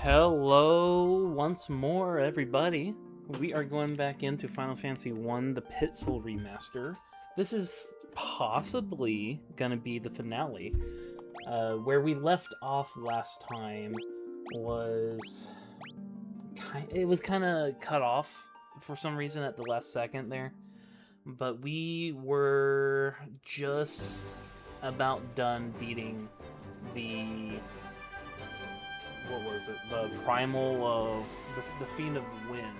Hello once more, everybody. We are going back into Final Fantasy 1, the Pixel Remaster. This is possibly gonna be the finale. Where we left off last time was... It was kind of cut off for some reason at the last second there. But we were just about done beating the... what was it? The primal of the Fiend of the Wind.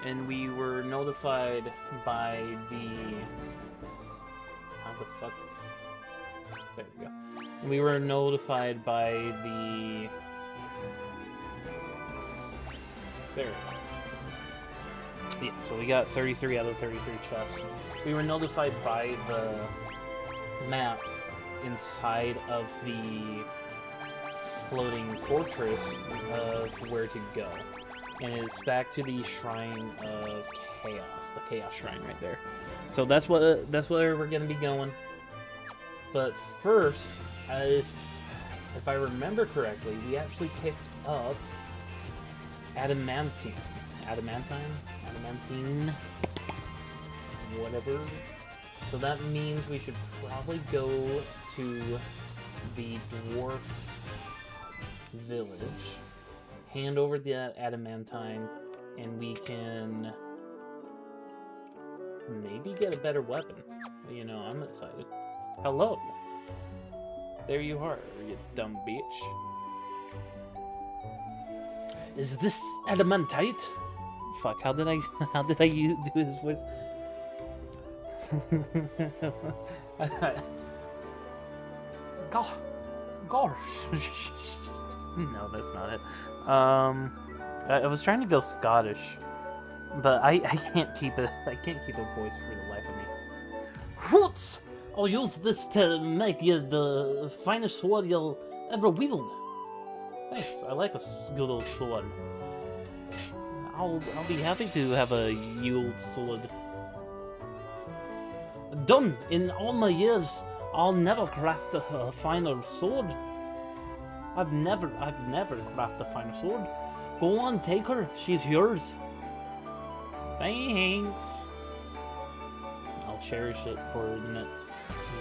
And we were notified by the... how the fuck? There we go. And we were notified by the... there it is. Yeah, so we got 33 out of 33 chests. We were notified by the map inside of the floating fortress of where to go. And it's back to the Shrine of Chaos, the Chaos Shrine right there. So that's where we're gonna be going. But first, if I remember correctly, we actually picked up Adamantine, whatever. So that means we should probably go to the dwarf village, hand over the adamantine, and we can maybe get a better weapon. You know, I'm excited. Hello. There you are, you dumb bitch. Is this adamantite? Fuck, how did I do his voice? Gosh. No, that's not it. I was trying to go Scottish, but I can't keep it. I can't keep a voice for the life of me. Roots! I'll use this to make you the finest sword you'll ever wield. Thanks. I like a good old sword. I'll be happy to have a yield sword. Done. In all my years, I'll never craft a finer sword. I've never crafted a finer sword. Go on, take her. She's yours. Thanks. I'll cherish it for the next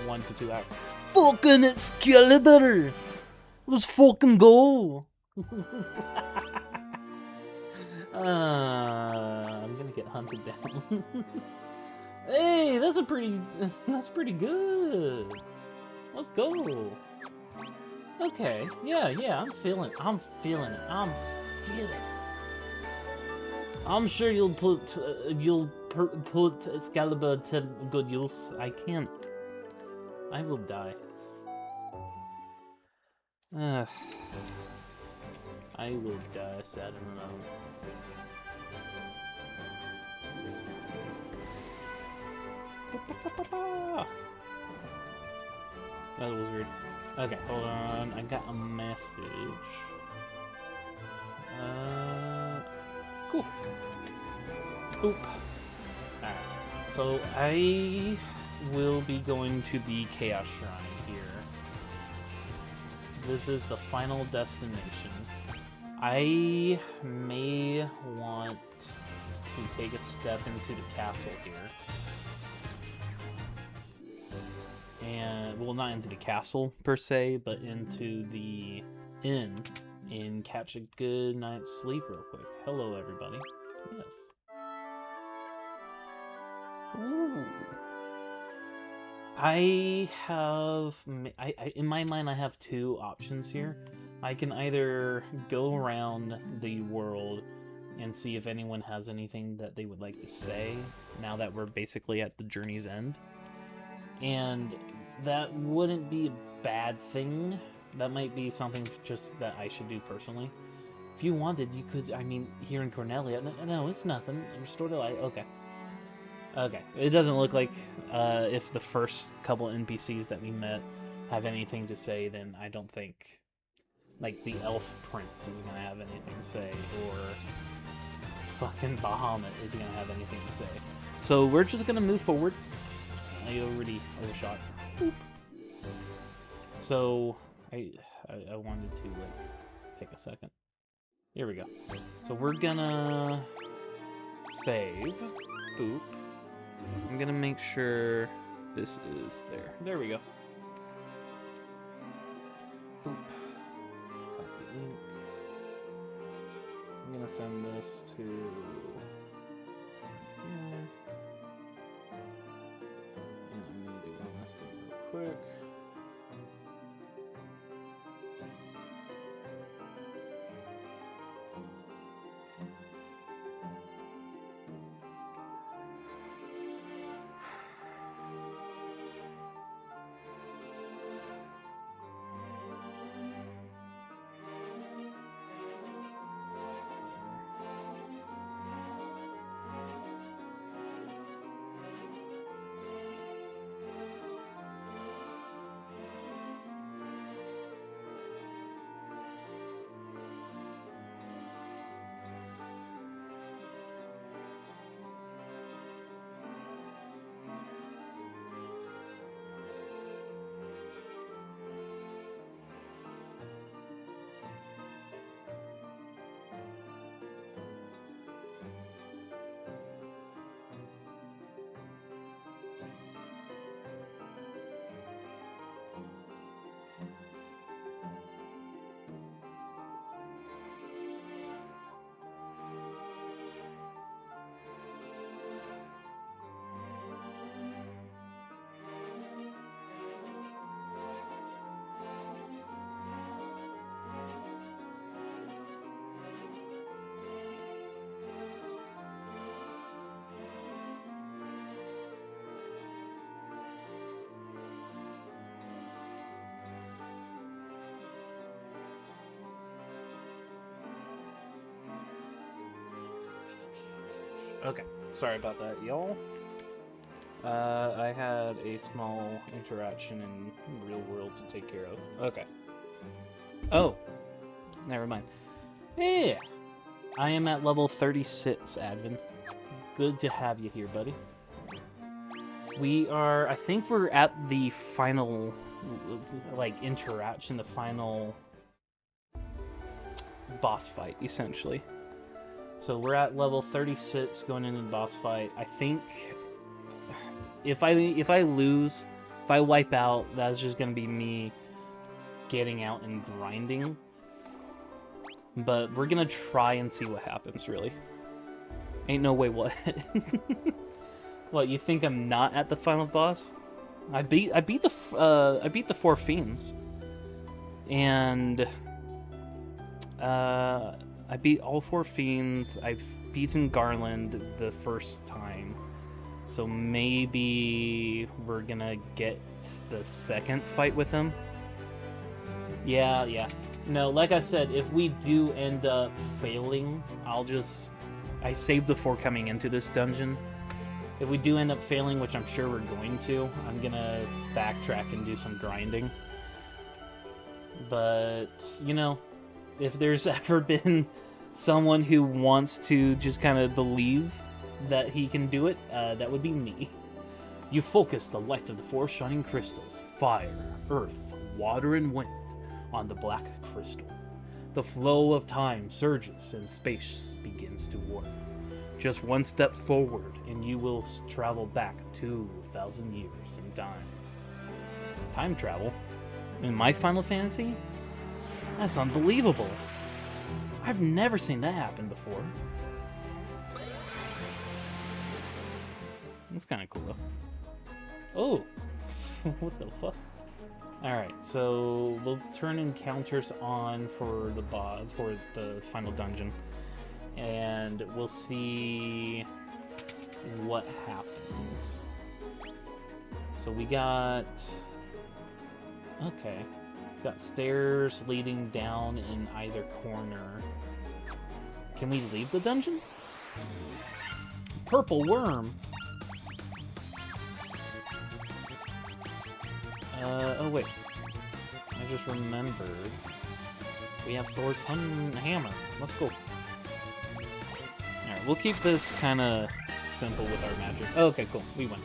1 to 2 hours. Fucking Excalibur! Let's fucking go! I'm gonna get hunted down. Hey, that's pretty good. Let's go. Okay, yeah, I'm feeling it. I'm sure you'll put Excalibur to good use. I will die. I will die sad and alone. That was weird. Okay, hold on. I got a message. Cool. Boop. Alright. So I will be going to the Chaos Shrine here. This is the final destination. I may want to take a step into the castle here. And, well, not into the castle per se, but into the inn and catch a good night's sleep real quick. Hello, everybody. Yes. Ooh. I have... in my mind, I have two options here. I can either go around the world and see if anyone has anything that they would like to say, now that we're basically at the journey's end. And that wouldn't be a bad thing. That might be something just that I should do personally. If you wanted, you could, I mean, here in Cornelia, no, it's nothing. Restore the light, okay. Okay, it doesn't look like if the first couple NPCs that we met have anything to say, then I don't think, like, the Elf Prince is gonna have anything to say, or fucking Bahamut is gonna have anything to say. So we're just gonna move forward. I already overshot. Boop. So I wanted to, like, take a second. Here we go. So we're gonna save. Boop. I'm gonna make sure this is there. There we go. Boop. Copy link. I'm gonna send this to here. And I'm gonna do one last thing real quick. Okay, sorry about that, y'all. I had a small interaction in real world to take care of. Okay. Oh, never mind. Yeah, I am at level 36, Advin. Good to have you here, buddy. We are, I think we're at the final, like, interaction, the final boss fight, essentially. So we're at level 36 going into the boss fight. I think if I lose, if I wipe out, that's just going to be me getting out and grinding. But we're going to try and see what happens, really. Ain't no way what. What, you think I'm not at the final boss? I beat the 4 fiends. And I beat all 4 fiends. I've beaten Garland the first time. So maybe we're gonna get the second fight with him. Yeah. No, like I said, if we do end up failing, I saved the 4 coming into this dungeon. If we do end up failing, which I'm sure we're going to, I'm gonna backtrack and do some grinding. But, you know, if there's ever been someone who wants to just kind of believe that he can do it, that would be me. You focus the light of the 4 shining crystals, fire, earth, water, and wind, on the black crystal. The flow of time surges and space begins to warp. Just one step forward and you will travel back 2,000 years in time. Time travel? In my Final Fantasy? That's unbelievable. I've never seen that happen before. That's kind of cool, though. Oh! What the fuck? Alright, so we'll turn encounters on for the final dungeon. And we'll see what happens. So we got... Okay. Got stairs leading down in either corner. Can we leave the dungeon? Purple worm! Oh wait. I just remembered. We have Thor's hammer. Let's go. Alright, we'll keep this kind of simple with our magic. Oh, okay, cool. We win.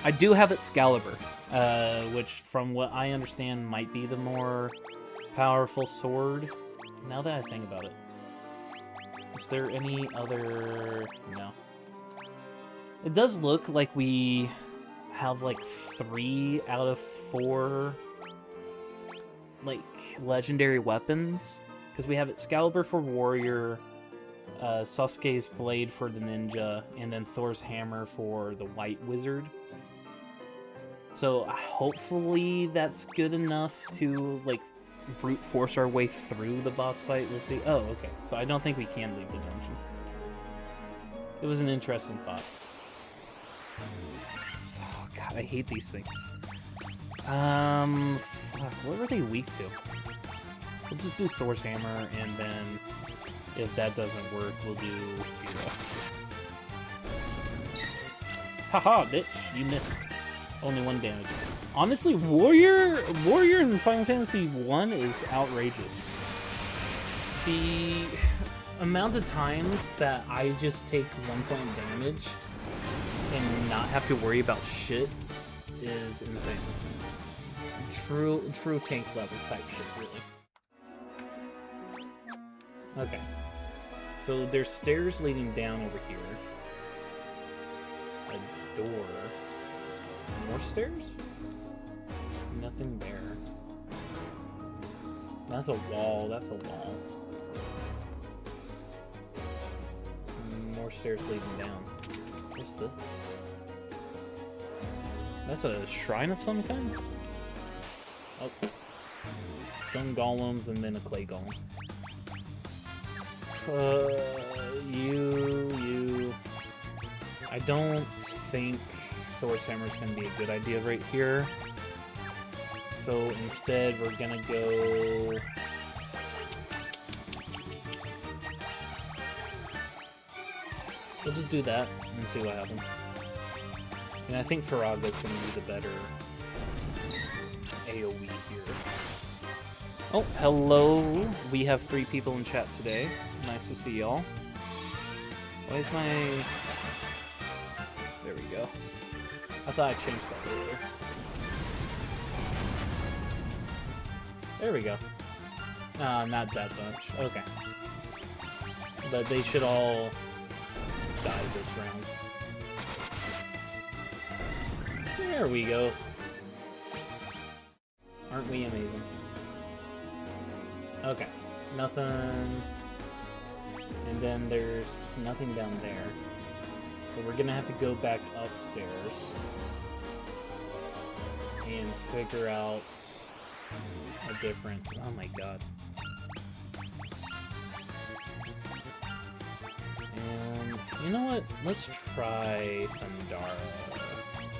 I do have Excalibur, which from what I understand might be the more powerful sword. Now that I think about it. Is there any other... No. It does look like we have like 3 out of 4 like legendary weapons. Because we have Excalibur for Warrior, Sasuke's Blade for the Ninja, and then Thor's Hammer for the White Wizard. So hopefully that's good enough to like brute force our way through the boss fight. We'll see. Oh, okay. So I don't think we can leave the dungeon. It was an interesting thought. Oh god, I hate these things. Fuck, what were they weak to? We'll just do Thor's Hammer, and then if that doesn't work, we'll do Fira. Haha, bitch, you missed. Only 1 damage. Honestly, Warrior in Final Fantasy 1 is outrageous. The amount of times that I just take 1 point damage and not have to worry about shit is insane. True tank level type shit, really. Okay. So there's stairs leading down over here. A door. More stairs? Nothing there. That's a wall. That's a wall. More stairs leading down. What's this? That's a shrine of some kind? Oh. Stone golems and then a clay golem. You... I don't think Thor's Hammer is going to be a good idea right here. So instead, we're going to go... We'll just do that and see what happens. And I think Faraga's going to be the better AoE here. Oh, hello! We have 3 people in chat today. Nice to see y'all. Why is my... There we go. I thought I changed that earlier. There we go. Not that much. Okay. But they should all die this round. There we go. Aren't we amazing? Okay. Nothing... And then there's nothing down there. So we're gonna have to go back upstairs and figure out a different... Oh my god. And you know what? Let's try Thundara.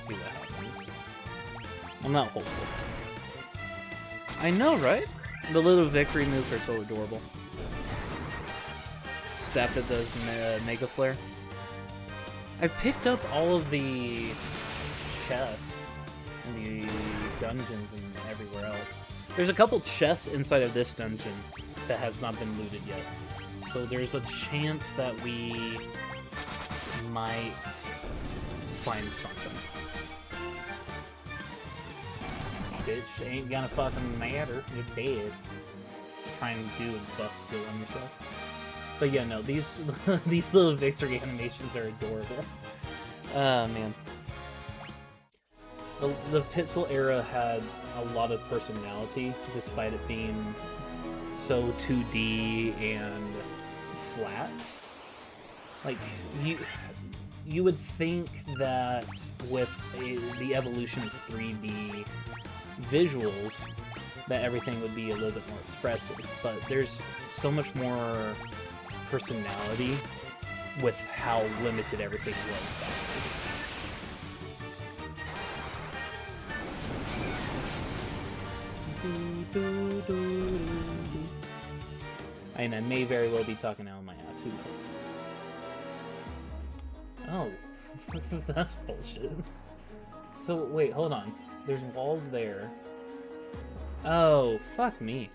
See what happens. I'm not hopeful. I know, right? The little victory moves are so adorable. Staff that does Mega Flare. I've picked up all of the chests in the dungeons and everywhere else. There's a couple chests inside of this dungeon that has not been looted yet. So there's a chance that we might find something. Bitch, ain't gonna fucking matter. You're dead. Trying to do a buff skill on yourself. But yeah, no, these these little victory animations are adorable. Man. The Pixel era had a lot of personality, despite it being so 2D and flat. Like, you would think that with the evolution of 3D visuals, that everything would be a little bit more expressive, but there's so much more personality with how limited everything was back then. And I may very well be talking out of my ass, who knows? Oh, that's bullshit. So, wait, hold on. There's walls there. Oh, fuck me.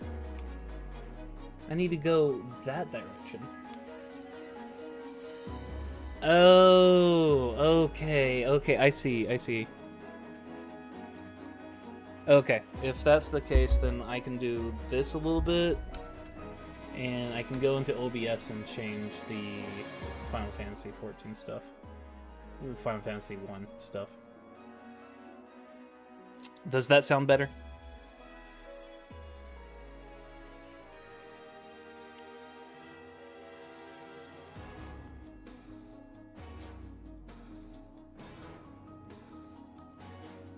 I need to go that direction. Oh, okay, I see. Okay, if that's the case, then I can do this a little bit. And I can go into OBS and change the Final Fantasy 14 stuff. Final Fantasy 1 stuff. Does that sound better?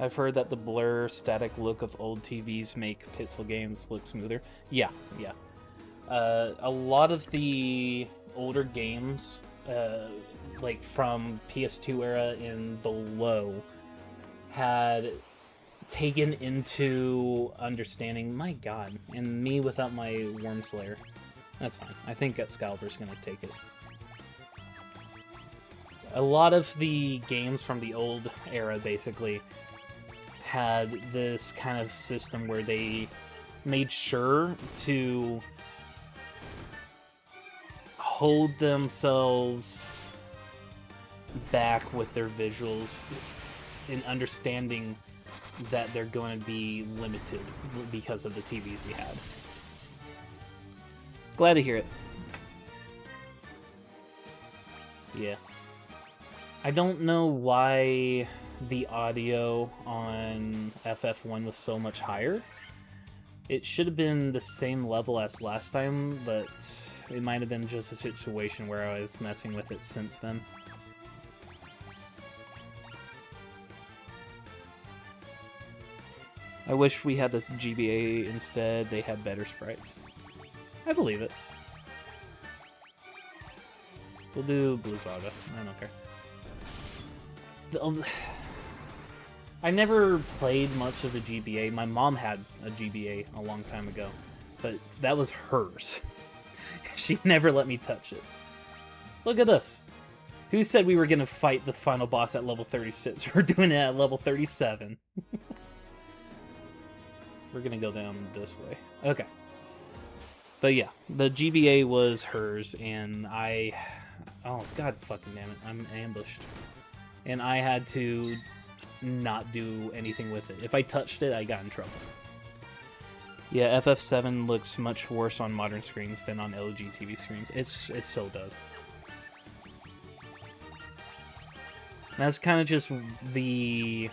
I've heard that the blur static look of old TVs make pixel games look smoother. Yeah. A lot of the older games, like from PS2 era and below, had taken into understanding, my god, and me without my Worm Slayer. That's fine. I think Excalibur's gonna take it. A lot of the games from the old era, basically, had this kind of system where they made sure to hold themselves back with their visuals in understanding that they're going to be limited because of the TVs we had. Glad to hear it. Yeah. I don't know why the audio on FF1 was so much higher. It should have been the same level as last time, but it might have been just a situation where I was messing with it since then. I wish we had the GBA instead. They had better sprites. I believe it. We'll do Blue Saga. I don't care. I never played much of the GBA. My mom had a GBA a long time ago, but that was hers. She never let me touch it. Look at this. Who said we were going to fight the final boss at level 36? We're doing it at level 37. We're going to go down this way. Okay. But yeah, the GBA was hers, and oh, god fucking damn it. I'm ambushed. And I had to not do anything with it. If I touched it, I got in trouble. Yeah, FF7 looks much worse on modern screens than on LG TV screens. It so does. That's kind of just the...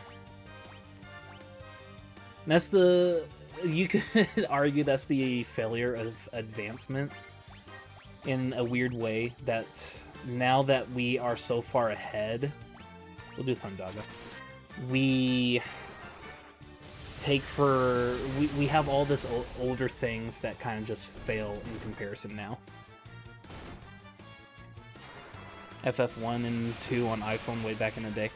You could argue that's the failure of advancement in a weird way, that now that we are so far ahead... We'll do Thundaga. We have all this older things that kind of just fail in comparison now. FF1 and 2 on iPhone way back in the day.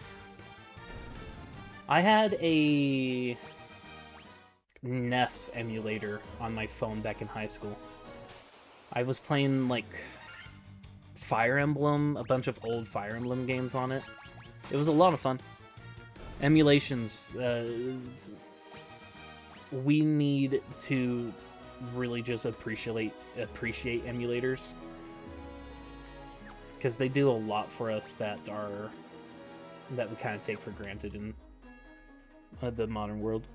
I had a NES emulator on my phone back in high school. I was playing like Fire Emblem, a bunch of old Fire Emblem games on it. It was a lot of fun. Emulations, we need to really just appreciate emulators, because they do a lot for us that we kind of take for granted in the modern world.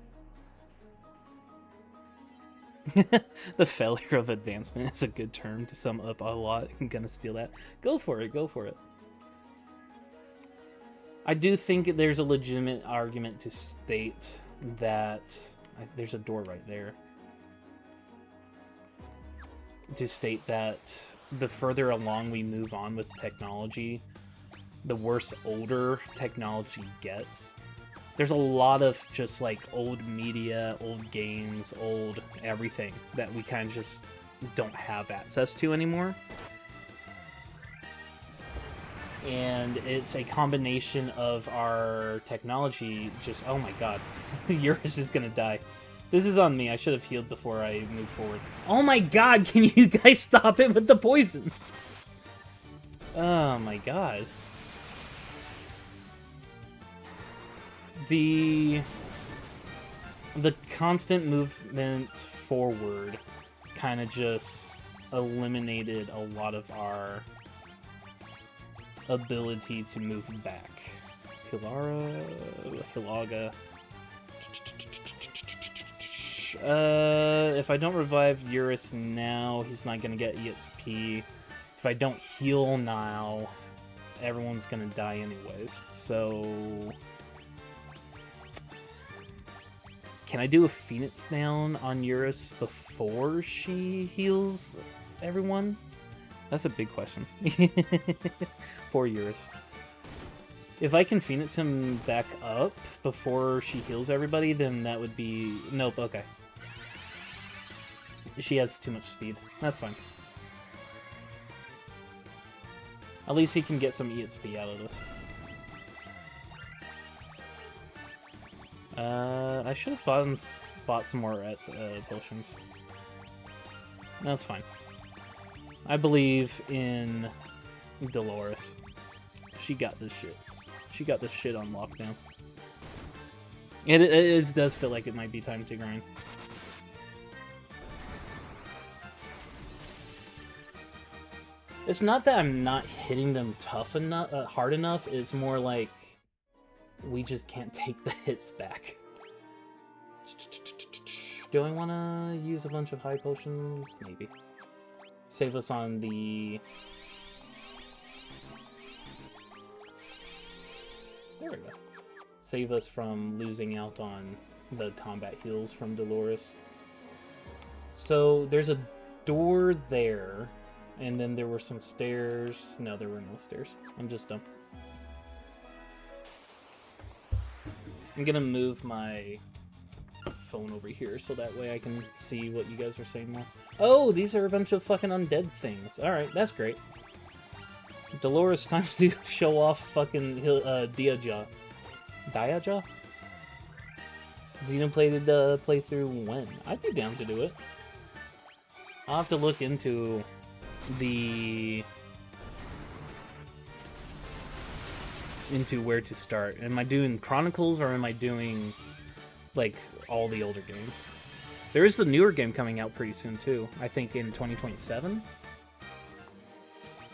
The failure of advancement is a good term to sum up a lot. I'm gonna steal that. Go for it, go for it. I do think there's a legitimate argument to state that... There's a door right there. To state that the further along we move on with technology, the worse older technology gets. There's a lot of just like old media, old games, old everything that we kind of just don't have access to anymore. And it's a combination of our technology just... Oh my god. Eurus is gonna die. This is on me. I should have healed before I moved forward. Oh my god, can you guys stop it with the poison? Oh my god. The constant movement forward kind of just eliminated a lot of our ability to move back. Hilaga. If I don't revive Eurus now, he's not gonna get EXP. If I don't heal now, everyone's gonna die anyways. So... Can I do a Phoenix down on Eurus before she heals everyone? That's a big question. Poor Eurus. If I can Phoenix him back up before she heals everybody, then that would be... Nope, okay. She has too much speed. That's fine. At least he can get some EXP out of this. I should have bought some more potions. That's fine. I believe in Dolores. She got this shit. She got this shit on lockdown. It does feel like it might be time to grind. It's not that I'm not hitting them tough enough, hard enough. It's more like we just can't take the hits back. Do I want to use a bunch of high potions? Maybe. Save us on the... There we go. Save us from losing out on the combat heals from Dolores. So, there's a door there, and then there were some stairs. No, there were no stairs. I'm just dumb. I'm gonna move my phone over here so that way I can see what you guys are saying more. Oh, these are a bunch of fucking undead things. Alright, that's great. Dolores, time to show off fucking Diaja. Diaja? Xenoplated playthrough when? I'd be down to do it. I'll have to look into where to start. Am I doing Chronicles or am I doing like all the older games? There is the newer game coming out pretty soon too. I think in 2027,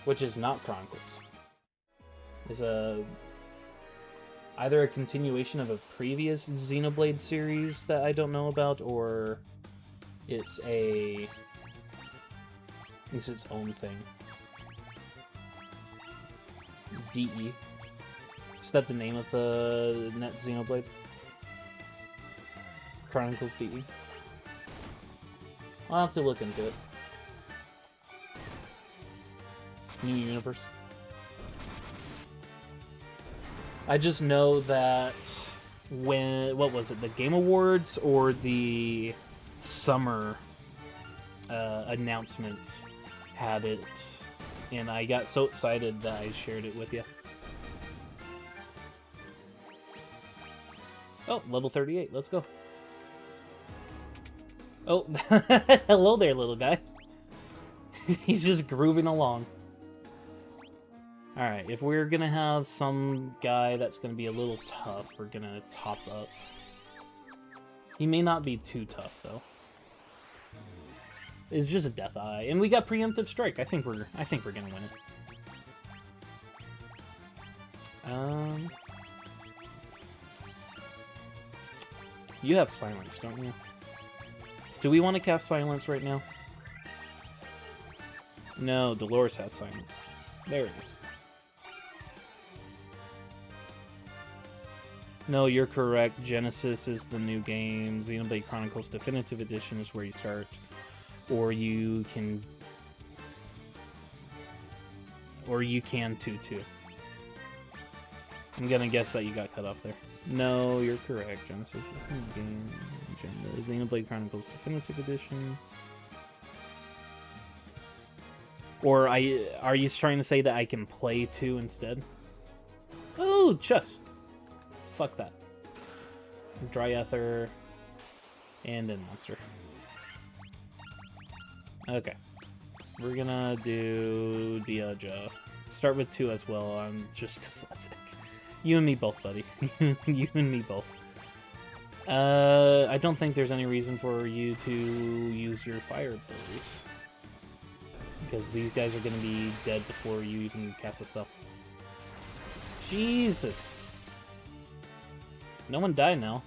which is not Chronicles. It's either a continuation of a previous Xenoblade series that I don't know about, or it's its own thing. DE. Is that the name of the net Xenoblade? Chronicles DE. I'll have to look into it. New universe. I just know that what was it, the Game Awards or the summer announcements had it, and I got so excited that I shared it with you. Oh, level 38, let's go. Oh, hello there, little guy. He's just grooving along. Alright, if we're gonna have some guy that's gonna be a little tough, we're gonna top up. He may not be too tough, though. It's just a Death Eye. And we got Preemptive Strike. I think we're gonna win it. You have Silence, don't you? Do we want to cast Silence right now? No, Dolores has Silence. There it is. No, you're correct. Genesis is the new game. Xenoblade Chronicles Definitive Edition is where you start. Or you can 2-2. I'm gonna guess that you got cut off there. No, you're correct. Genesis is the new game. Xenoblade Chronicles Definitive Edition. Or are you trying to say that I can play 2 instead? Oh, chess. Fuck that. Dry Ether. And then Monster. Okay. We're gonna do Diaja. Start with 2 as well. I'm just dyslexic. You and me both, buddy. You and me both. I don't think there's any reason for you to use your fire abilities. Because these guys are gonna be dead before you even cast a spell. Jesus! No one died now.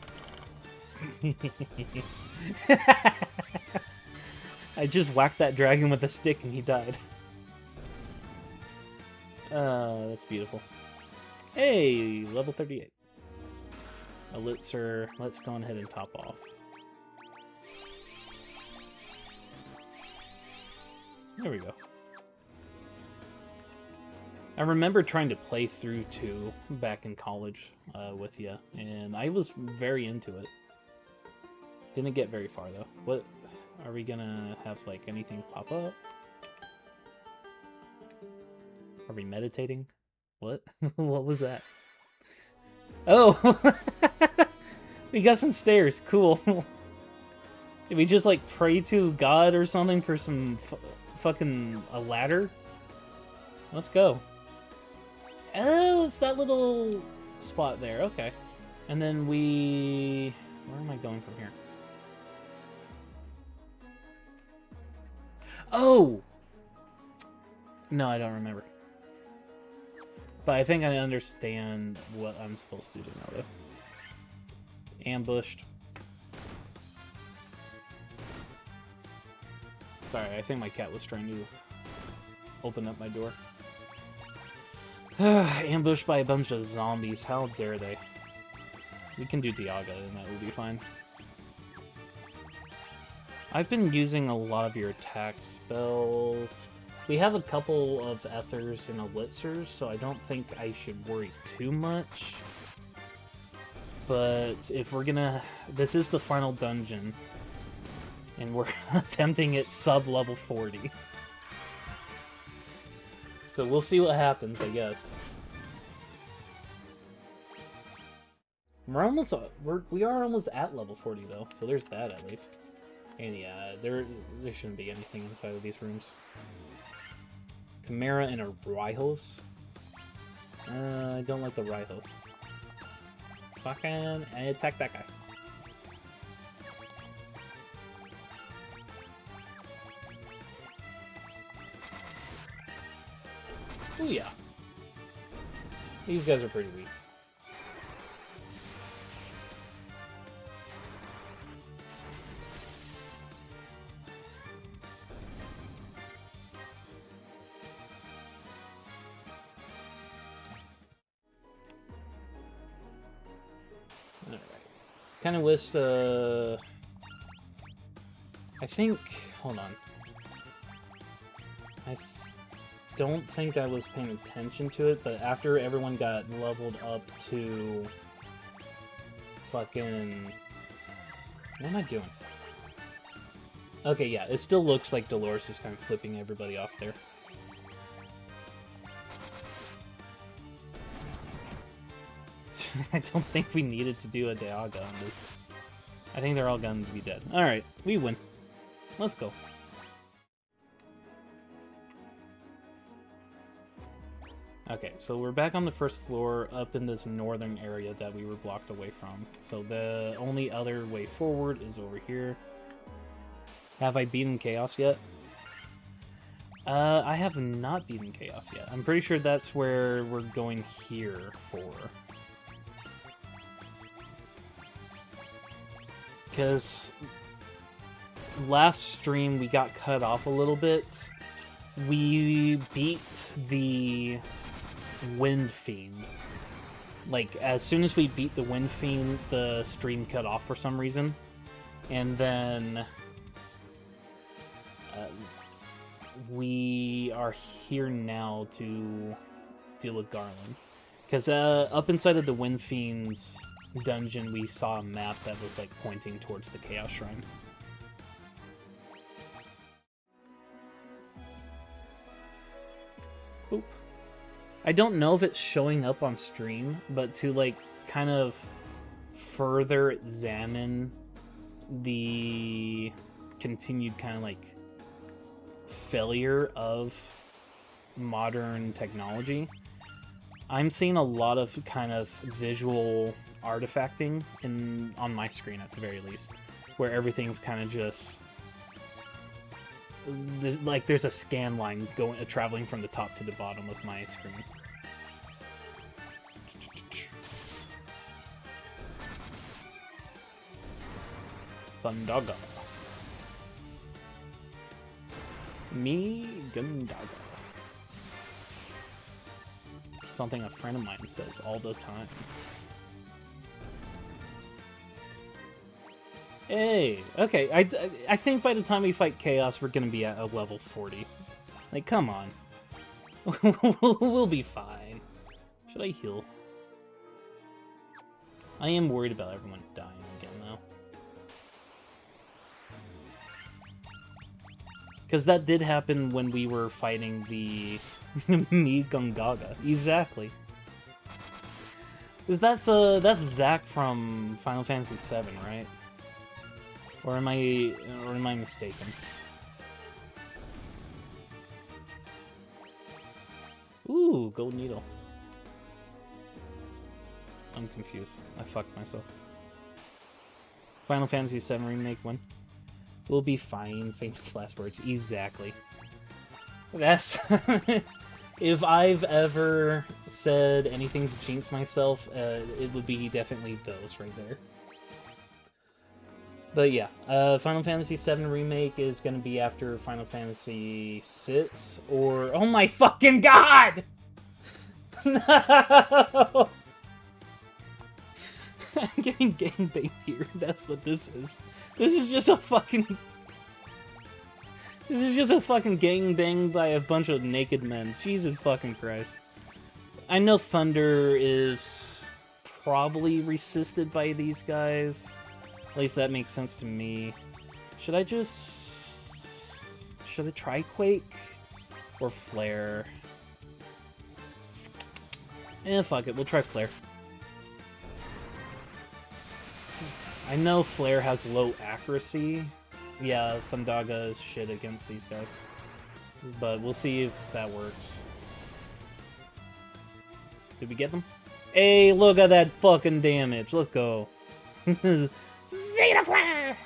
I just whacked that dragon with a stick and he died. That's beautiful. Hey, level 38. Elixir, let's go ahead and top off. There we go. I remember trying to play through 2 back in college with you, and I was very into it. Didn't get very far, though. What? Are we gonna have, like, anything pop up? Are we meditating? What? What was that? Oh! We got some stairs. Cool. Did we just, like, pray to God or something for some fucking a ladder? Let's go. Oh, it's that little spot there. Okay. And then we... Where am I going from here? Oh! No, I don't remember. But I think I understand what I'm supposed to do now, though. Ambushed. Sorry, I think my cat was trying to open up my door. Ambushed by a bunch of zombies. How dare they? We can do Diaga and that will be fine. I've been using a lot of your attack spells. We have a couple of Ethers and Elixirs, so I don't think I should worry too much. But if we're gonna... This is the final dungeon. And we're attempting it sub-level 40. So we'll see what happens, I guess. We are almost at level 40 though, so there's that at least. And yeah, there shouldn't be anything inside of these rooms. Chimera and a Rhyhos. I don't like the Rhyhos. Fucking attack that guy. Oh yeah. These guys are pretty weak. Alright. Kind of wish, I think... Hold on. I don't think I was paying attention to it, but after everyone got leveled up to... Fucking... What am I doing? Okay, yeah, it still looks like Dolores is kind of flipping everybody off there. I don't think we needed to do a Diaga on this. I think they're all going to be dead. Alright, we win. Let's go. Okay, so we're back on the first floor, up in this northern area that we were blocked away from. So the only other way forward is over here. Have I beaten Chaos yet? I have not beaten Chaos yet. I'm pretty sure that's where we're going here for. Because last stream we got cut off a little bit. We beat the Wind Fiend. Like, as soon as we beat the Wind Fiend, the stream cut off for some reason. And then... we are here now to deal with Garland. Because up inside of the Wind Fiend's dungeon, we saw a map that was like pointing towards the Chaos Shrine. Oop. I don't know if it's showing up on stream, but to like kind of further examine the continued kind of like failure of modern technology, I'm seeing a lot of kind of visual artifacting on my screen at the very least, where everything's kind of just like there's a scan line traveling from the top to the bottom of my screen. Thundaga. Me Gundaga. Something a friend of mine says all the time. Hey, okay, I think by the time we fight Chaos, we're gonna be at a level 40. Like, come on. We'll be fine. Should I heal? I am worried about everyone dying again, though. Because that did happen when we were fighting the Me Gungaga. Exactly. That's Zack from Final Fantasy VII, right? Or am I mistaken? Ooh, gold needle. I'm confused. I fucked myself. Final Fantasy VII Remake one. We'll be fine. Famous last words. Exactly. That's... If I've ever said anything to jinx myself, it would be definitely those right there. But yeah, Final Fantasy VII Remake is going to be after Final Fantasy VI, or... Oh my fucking god! No! I'm getting gangbanged here, that's what this is. This is just a fucking... This is just a fucking gangbang by a bunch of naked men. Jesus fucking Christ. I know Thunder is probably resisted by these guys. At least that makes sense to me. Should I try Quake? Or Flare? Fuck it, we'll try Flare. I know Flare has low accuracy. Yeah, Thundaga is shit against these guys. But we'll see if that works. Did we get them? Hey, look at that fucking damage. Let's go. Zeta Flare!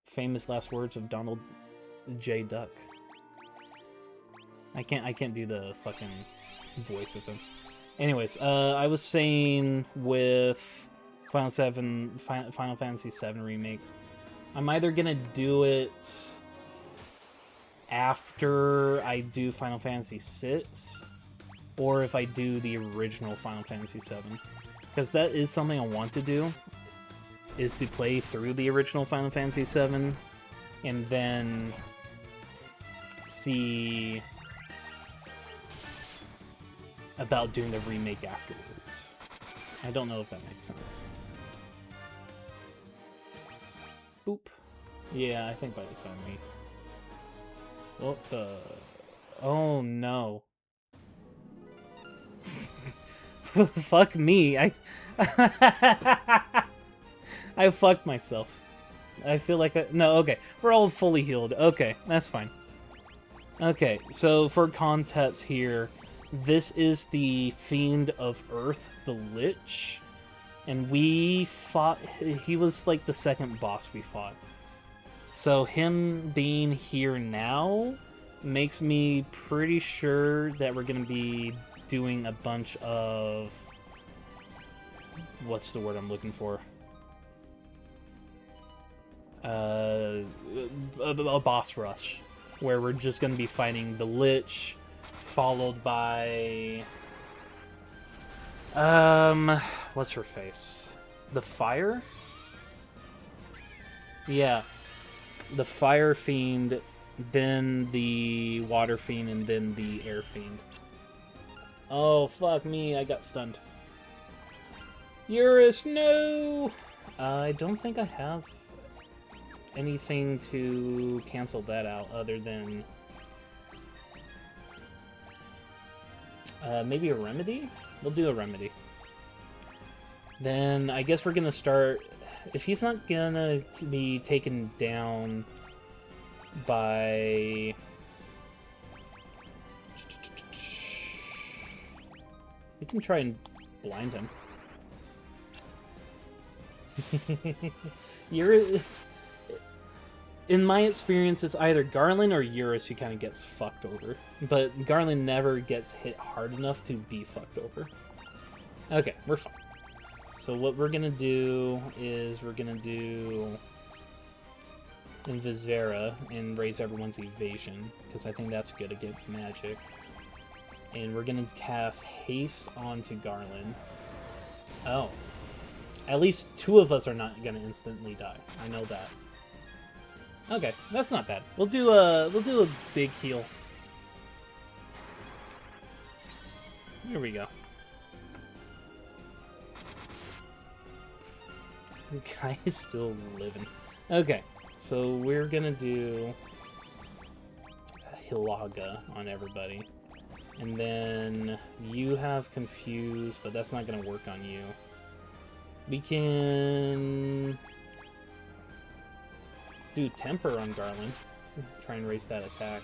Famous last words of Donald J. Duck. I can't do the fucking voice of him. Anyways, I was saying with Final Fantasy VII remakes, I'm either gonna do it after I do Final Fantasy VI, or if I do the original Final Fantasy VII. Because that is something I want to do, is to play through the original Final Fantasy VII, and then see about doing the remake afterwards. I don't know if that makes sense. Boop. Yeah, I think by the time we... What the... Oh no. Fuck me. I fucked myself. I feel like no, okay. We're all fully healed. Okay, that's fine. Okay, so for context here, this is the Fiend of Earth, the Lich. And we fought... He was like the second boss we fought. So him being here now makes me pretty sure that we're going to be doing a bunch of... What's the word I'm looking for? A boss rush. Where we're just going to be fighting the Lich, followed by... what's her face? The Fire? Yeah. The Fire Fiend, then the Water Fiend, and then the Air Fiend. Oh, fuck me, I got stunned. Eurus, no! I don't think I have anything to cancel that out other than... maybe a Remedy? We'll do a Remedy. Then I guess we're gonna start... If he's not gonna be taken down by... We can try and blind him. In my experience, it's either Garland or Eurus who kind of gets fucked over. But Garland never gets hit hard enough to be fucked over. Okay, we're fine. So what we're gonna do is we're gonna do Invisera and raise everyone's evasion, because I think that's good against magic. And we're gonna cast Haste onto Garland. Oh. At least 2 of us are not gonna instantly die. I know that. Okay, that's not bad. We'll do a big heal. Here we go. The guy is still living. Okay, so we're gonna do Hilaga on everybody. And then you have Confuse, but that's not gonna work on you. We can do Temper on Garland. Try and raise that attack.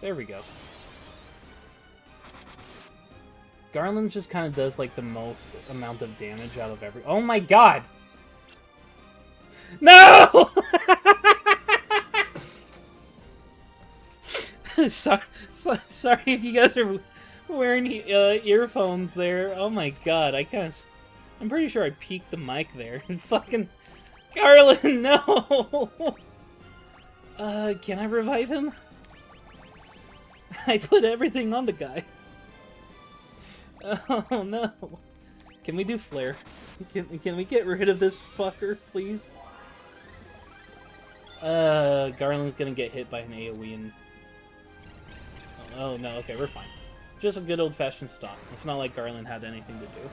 There we go. Garland just kind of does like the most amount of damage out of every... Oh my god! No! Sorry if you guys are wearing earphones there. Oh my god, I'm pretty sure I peaked the mic there. Fucking... Garland, no! Can I revive him? I put everything on the guy. Oh no. Can we do flare? Can we get rid of this fucker, please? Garland's gonna get hit by an AoE and... Oh no, okay, we're fine. Just a good old-fashioned stop. It's not like Garland had anything to do.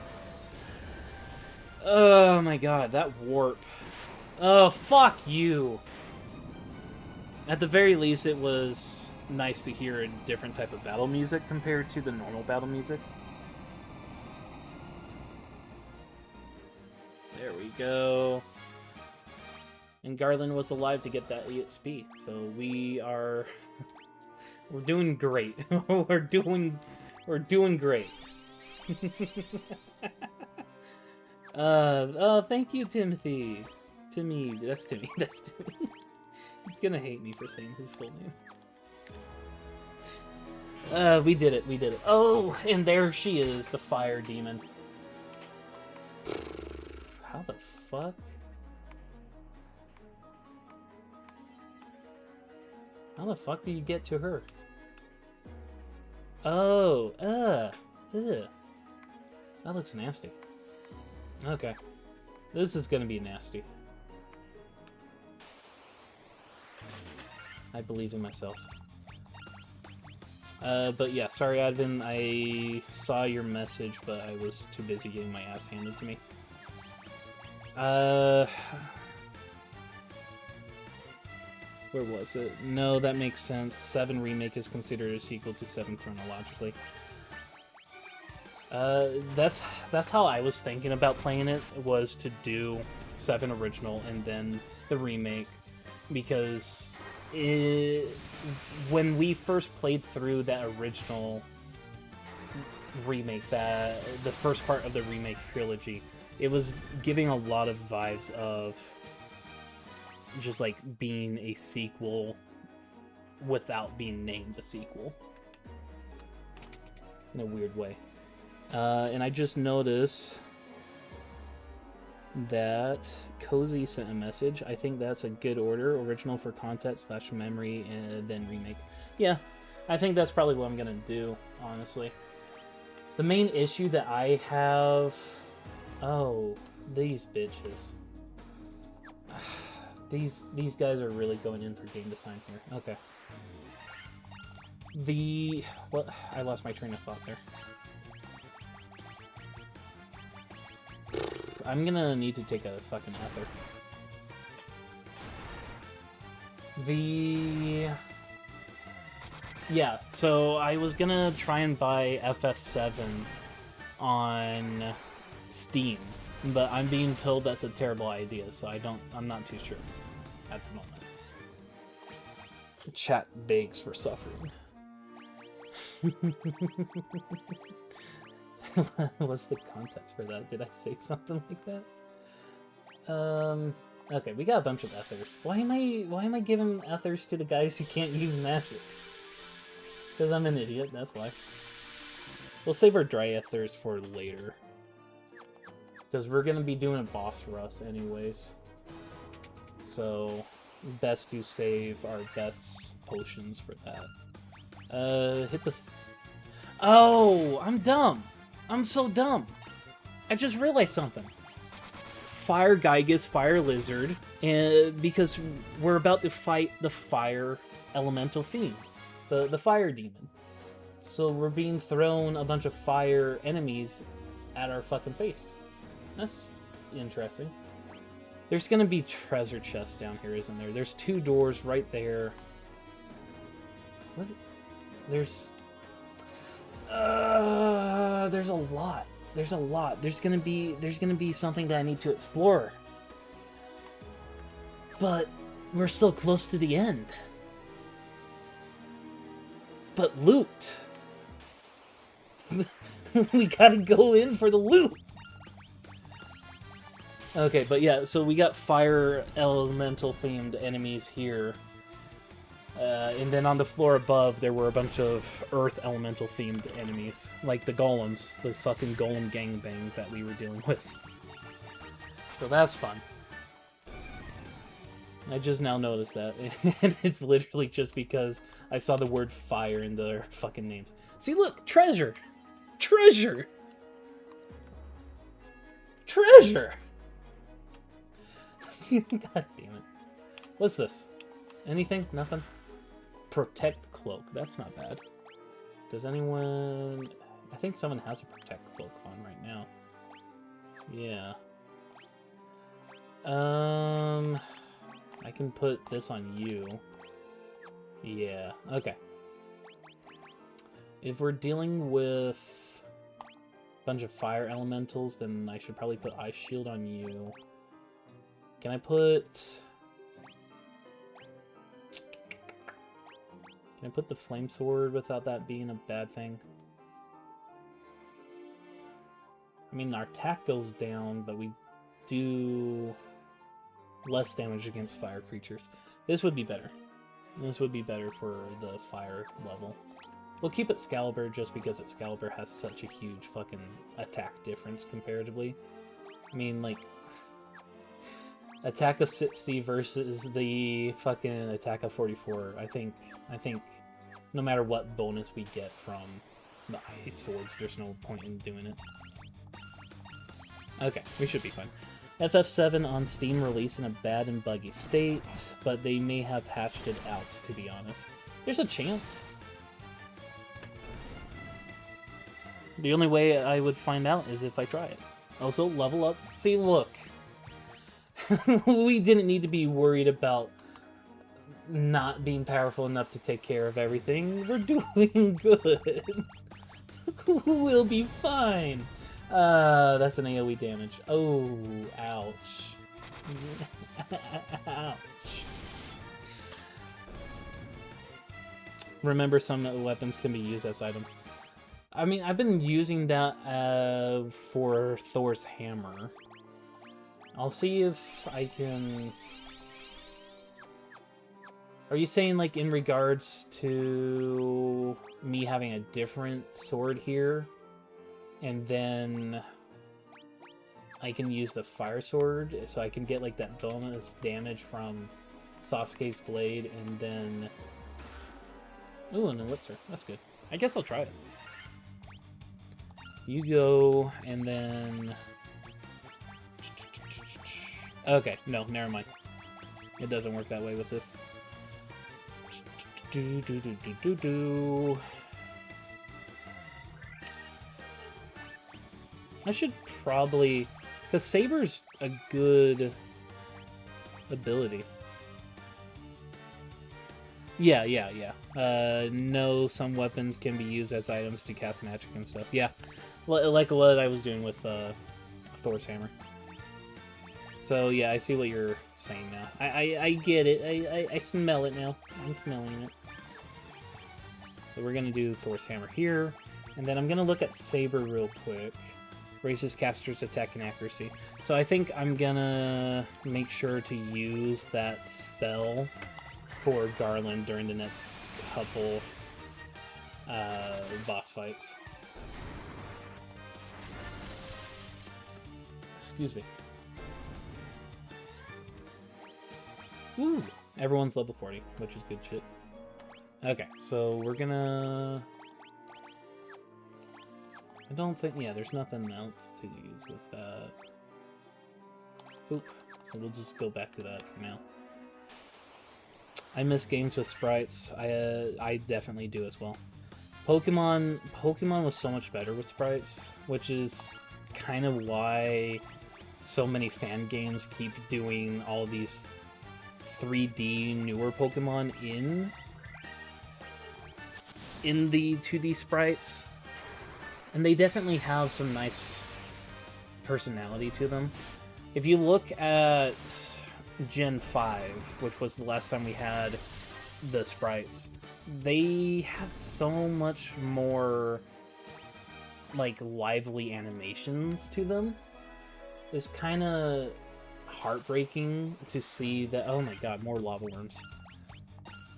Oh my god, that warp. Oh, fuck you! At the very least, it was nice to hear a different type of battle music compared to the normal battle music. There we go. And Garland was alive to get that EXP, so we are... We're doing great. We're doing great. Oh, thank you, Timothy. Timmy, that's Timmy. That's Timmy. He's gonna hate me for saying his full name. We did it. We did it. Oh, and there she is, the fire demon. How the fuck? How the fuck do you get to her? Oh, ugh. That looks nasty. Okay. This is gonna be nasty. I believe in myself. But yeah, sorry Advin, I saw your message, but I was too busy getting my ass handed to me. Where was it? No, that makes sense. 7 Remake is considered a sequel to 7 chronologically. That's how I was thinking about playing it, was to do 7 original and then the remake, because when we first played through that original remake, the first part of the remake trilogy, it was giving a lot of vibes of just like being a sequel without being named a sequel in a weird way. And I just noticed that Cozy sent a message. I think that's a good order. Original for content / memory, and then remake. Yeah, I think that's probably what I'm gonna do, honestly. The main issue that I have... Oh, these bitches. These guys are really going in for game design here. Okay. What? I lost my train of thought there. I'm gonna need to take a fucking ether. Yeah, so I was gonna try and buy FF7 on Steam, but I'm being told that's a terrible idea, so I'm not too sure at the moment. Chat begs for suffering. What's the context for that? Did I say something like that? Okay, we got a bunch of ethers. Why am I giving ethers to the guys who can't use magic? Because I'm an idiot, that's why. We'll save our Dryethers for later. Because we're going to be doing a boss rush anyways. So, best to save our best potions for that. Hit the... Oh, I'm dumb! I'm so dumb! I just realized something. Fire Gygus, Fire Lizard, and because we're about to fight the Fire Elemental Fiend, the Fire Demon. So we're being thrown a bunch of fire enemies at our fucking face. That's interesting. There's gonna be treasure chests down here, isn't there? There's 2 doors right there. What? There's a lot. There's a lot. There's gonna be something that I need to explore. But we're so close to the end. But loot. We gotta go in for the loot. Okay, but yeah, so we got fire elemental themed enemies here. And then on the floor above, there were a bunch of earth elemental themed enemies. Like the golems, the fucking golem gangbang that we were dealing with. So that's fun. I just now noticed that. And it's literally just because I saw the word fire in their fucking names. See, look! Treasure! Treasure! Treasure! God damn it. What's this? Anything? Nothing? Protect Cloak. That's not bad. Does anyone... I think someone has a Protect Cloak on right now. Yeah. I can put this on you. Yeah, okay. If we're dealing with a bunch of fire elementals, then I should probably put Ice Shield on you. Can I put... Can I put the Flame Sword without that being a bad thing? I mean, our attack goes down, but we do less damage against fire creatures. This would be better. This would be better for the fire level. We'll keep Excalibur just because Excalibur has such a huge fucking attack difference comparatively. I mean, like, attack of 60 versus the fucking attack of 44. I think no matter what bonus we get from the ice swords, there's no point in doing it. Okay, we should be fine. FF7 on Steam release in a bad and buggy state, but they may have patched it out, to be honest. There's a chance. The only way I would find out is if I try it. Also, level up. See, look. We didn't need to be worried about not being powerful enough to take care of everything. We're doing good. We'll be fine. That's an AoE damage. Oh, ouch. Ouch. Remember, some weapons can be used as items. I mean, I've been using that for Thor's hammer. I'll see if I can... Are you saying, like, in regards to me having a different sword here? And then I can use the fire sword, so I can get, like, that bonus damage from Sasuke's blade, and then... Ooh, an elixir. That's good. I guess I'll try it. You go, and then... Okay, no, never mind. It doesn't work that way with this. I should probably... Because Saber's a good ability. Yeah. No, some weapons can be used as items to cast magic and stuff. Yeah, like what I was doing with Thor's hammer. So yeah, I see what you're saying now. I get it. I smell it now. I'm smelling it. So we're gonna do Thor's hammer here, and then I'm gonna look at Saber real quick. Raises caster's attack and accuracy. So I think I'm gonna make sure to use that spell for Garland during the next couple boss fights. Excuse me. Ooh, everyone's level 40, which is good shit. Okay, so we're gonna... I don't think... Yeah, there's nothing else to use with that. Oop. So we'll just go back to that for now. I miss games with sprites. I definitely do as well. Pokemon was so much better with sprites, which is kind of why so many fan games keep doing all these 3D newer Pokemon in the 2D sprites. And they definitely have some nice personality to them. If you look at Gen 5, which was the last time we had the sprites, they had so much more like lively animations to them. It's kind of heartbreaking to see that. Oh my god, more lava worms.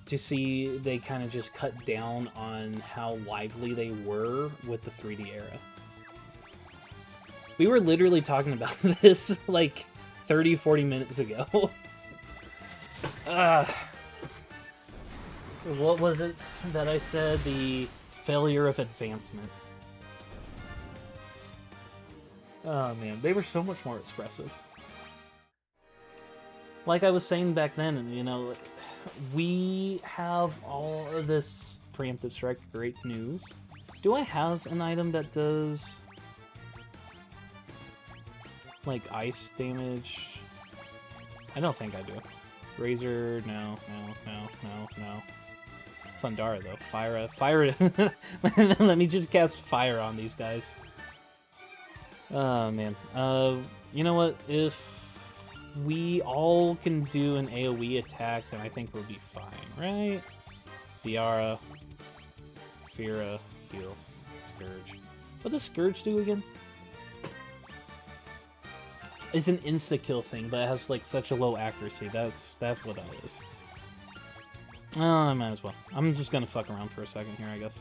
To see they kind of just cut down on how lively they were with the 3D era. We were literally talking about this like 30-40 minutes ago. What was it that I said? The failure of advancement. Oh man, they were so much more expressive. Like I was saying back then, you know, we have all of this preemptive strike, great news. Do I have an item that does like ice damage? I don't think I do. Razor, no. Thundara though, fire. Let me just cast fire on these guys. Oh man. You know what? If we all can do an AoE attack, then I think we'll be fine, right? Diara, Fira, heal, Scourge. What does Scourge do again? It's an insta-kill thing, but it has like such a low accuracy. That's what that is. Oh, I might as well. I'm just gonna fuck around for a second here, I guess.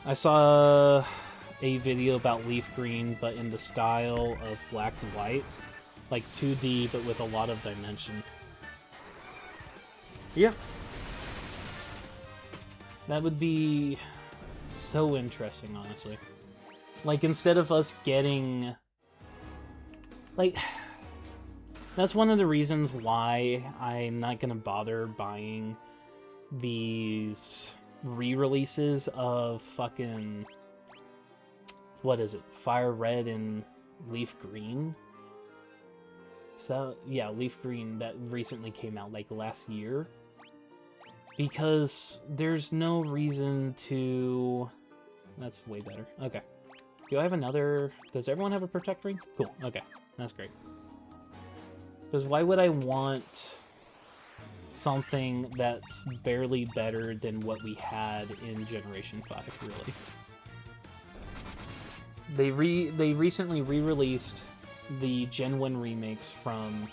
I saw a video about Leaf Green, but in the style of Black and White. Like 2D, but with a lot of dimension. Yeah. That would be so interesting, honestly. Like, instead of us getting... Like... That's one of the reasons why I'm not gonna bother buying these re-releases of fucking... What is it? Fire Red and Leaf Green? So, yeah, Leaf Green that recently came out, like, last year. Because there's no reason to... That's way better. Okay. Do I have another... Does everyone have a Protect Ring? Cool, okay. That's great. Because why would I want something that's barely better than what we had in Generation 5, really? They recently re-released the Gen 1 remakes from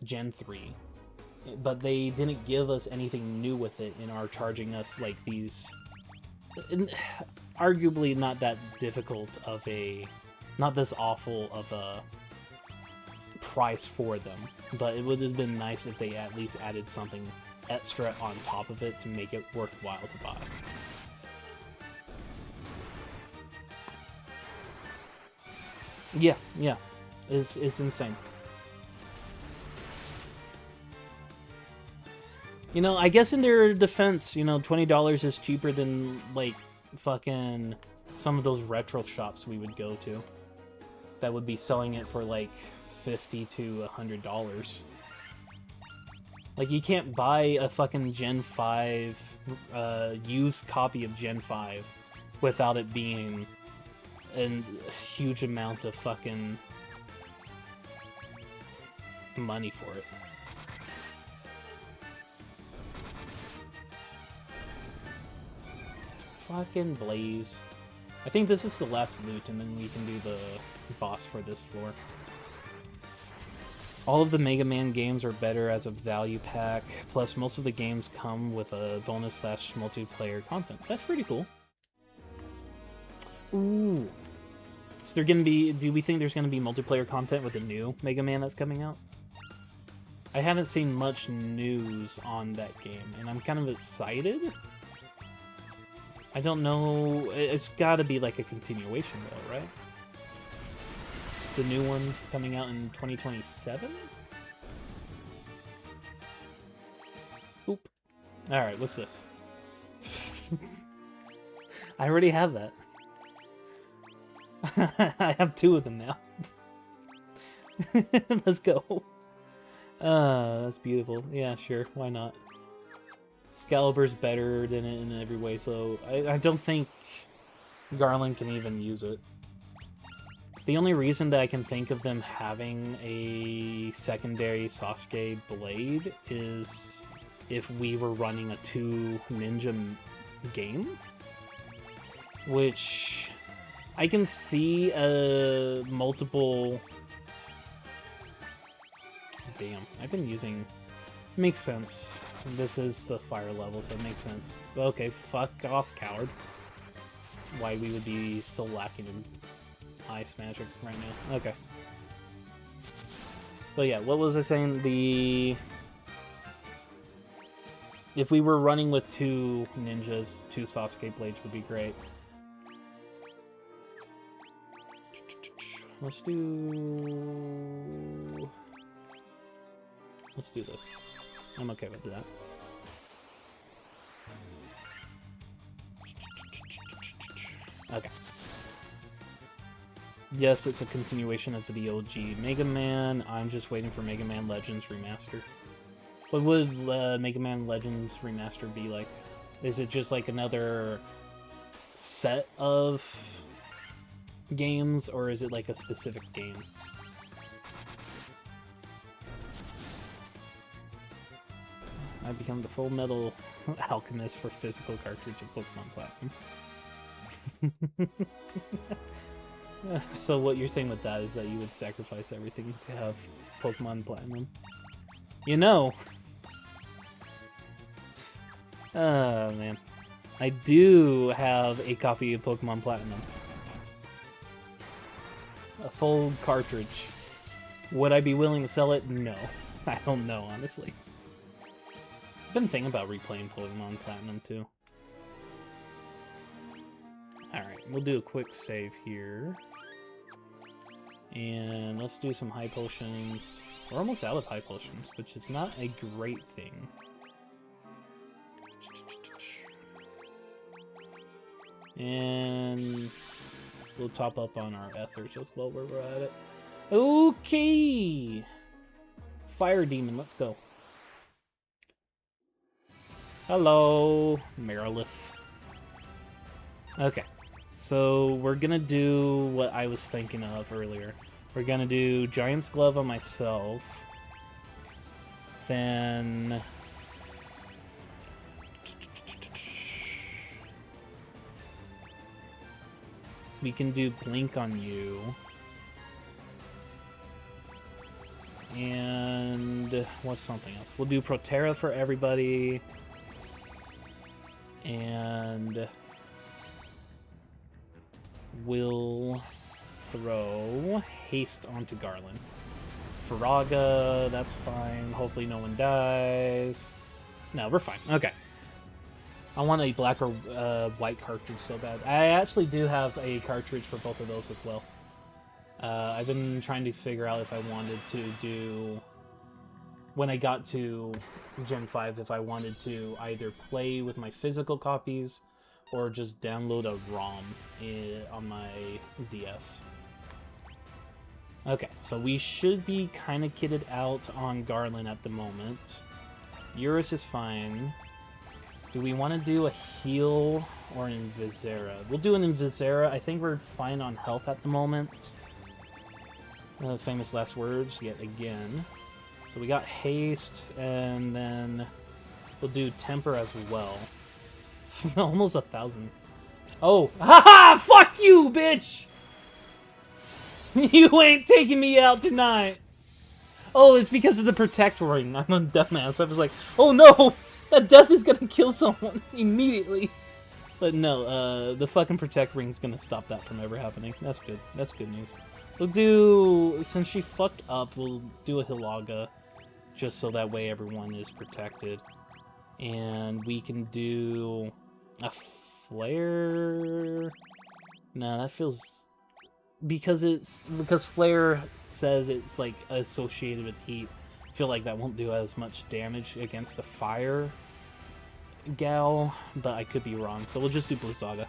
Gen 3, but they didn't give us anything new with it and are charging us like these... Arguably not that difficult of a... Not this awful of a price for them, but it would have been nice if they at least added something extra on top of it to make it worthwhile to buy. Yeah, it's insane. You know, I guess in their defense, you know, $20 is cheaper than, like, fucking some of those retro shops we would go to that would be selling it for, like, $50 to $100. Like, you can't buy a fucking Gen 5, used copy of Gen 5 without it being a huge amount of fucking money for it. Fucking Blaze. I think this is the last loot, and then we can do the boss for this floor. All of the Mega Man games are better as a value pack, plus most of the games come with a bonus / multiplayer content. That's pretty cool. Ooh. So they're gonna be, do we think there's gonna be multiplayer content with the new Mega Man that's coming out? I haven't seen much news on that game, and I'm kind of excited. I don't know, it's gotta be like a continuation though, right? The new one coming out in 2027? Oop. Alright, what's this? I already have that. I have 2 of them now. Let's go. That's beautiful. Yeah, sure. Why not? Excalibur's better than it in every way, so I don't think Garland can even use it. The only reason that I can think of them having a secondary Sasuke blade is if we were running a 2 ninja game, which I can see multiple... Damn, I've been using... Makes sense. This is the fire level, so it makes sense. Okay, fuck off, coward. Why we would be so lacking in ice magic right now. Okay. But yeah, what was I saying? If we were running with 2 ninjas, 2 Sasuke blades would be great. Let's do this. I'm okay with that. Okay. Yes, it's a continuation of the OG Mega Man. I'm just waiting for Mega Man Legends Remaster. What would Mega Man Legends Remaster be like? Is it just like another set of games, or is it like a specific game? I become the Full Metal Alchemist for physical cartridge of Pokemon Platinum. So what you're saying with that is that you would sacrifice everything to have Pokemon Platinum. You know! Oh, man. I do have a copy of Pokemon Platinum. A full cartridge. Would I be willing to sell it? No. I don't know, honestly. I've been thinking about replaying Pokemon Platinum, too. Alright, we'll do a quick save here. And let's do some high potions. We're almost out of high potions, which is not a great thing. And we'll top up on our ethers as well where we're at it. Okay! Fire Demon, let's go. Hello, Merilith. Okay, so we're gonna do what I was thinking of earlier. We're gonna do Giant's Glove on myself. Then... we can do Blink on you. And what's something else? We'll do Proterra for everybody. And we'll throw Haste onto Garland. Faraga, that's fine. Hopefully no one dies. No, we're fine. Okay. I want a black or white cartridge so bad. I actually do have a cartridge for both of those as well. I've been trying to figure out if I wanted to do... when I got to Gen 5, if I wanted to either play with my physical copies or just download a ROM on my DS. Okay, so we should be kind of kitted out on Garland at the moment. Eurus is fine. Do we want to do a heal or an Invisera? We'll do an Invisera. I think we're fine on health at the moment. Famous last words yet again. So we got haste, and then we'll do temper as well. Almost 1,000. Oh, haha! Fuck you, bitch! You ain't taking me out tonight. Oh, it's because of the protect ring. I'm a dumbass. I was like, oh no! That death is gonna kill someone immediately! But no, the fucking protect ring's gonna stop that from ever happening. That's good. That's good news. We'll do... Since she fucked up, we'll do a Hilaga. Just so that way everyone is protected. And we can do... a flare... No, that feels... Because flare says it's like associated with heat, I feel like that won't do as much damage against the fire gal, but I could be wrong, so we'll just do Blizzaga.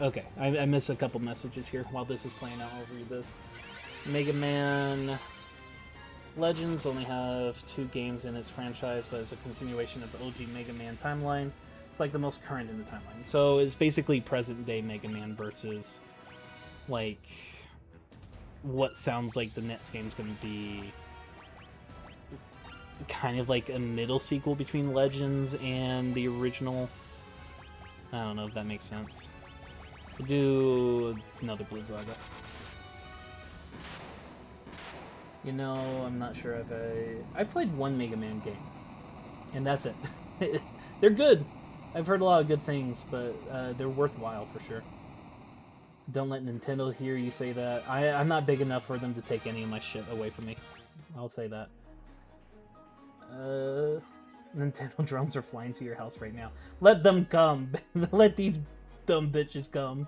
Okay, I missed a couple messages here while this is playing out. I'll read this. Mega Man Legends only have 2 games in its franchise, but it's a continuation of the OG Mega Man timeline. It's like the most current in the timeline. So it's basically present-day Mega Man versus, like, what sounds like the next game's going to be kind of like a middle sequel between Legends and the original. I don't know if that makes sense. We'll do another Blizzaga. You know, I'm not sure if I played one Mega Man game, and that's it. They're good. I've heard a lot of good things, but they're worthwhile for sure. Don't let Nintendo hear you say that. I'm not big enough for them to take any of my shit away from me. I'll say that. Nintendo drones are flying to your house right now. Let them come. Let these dumb bitches come.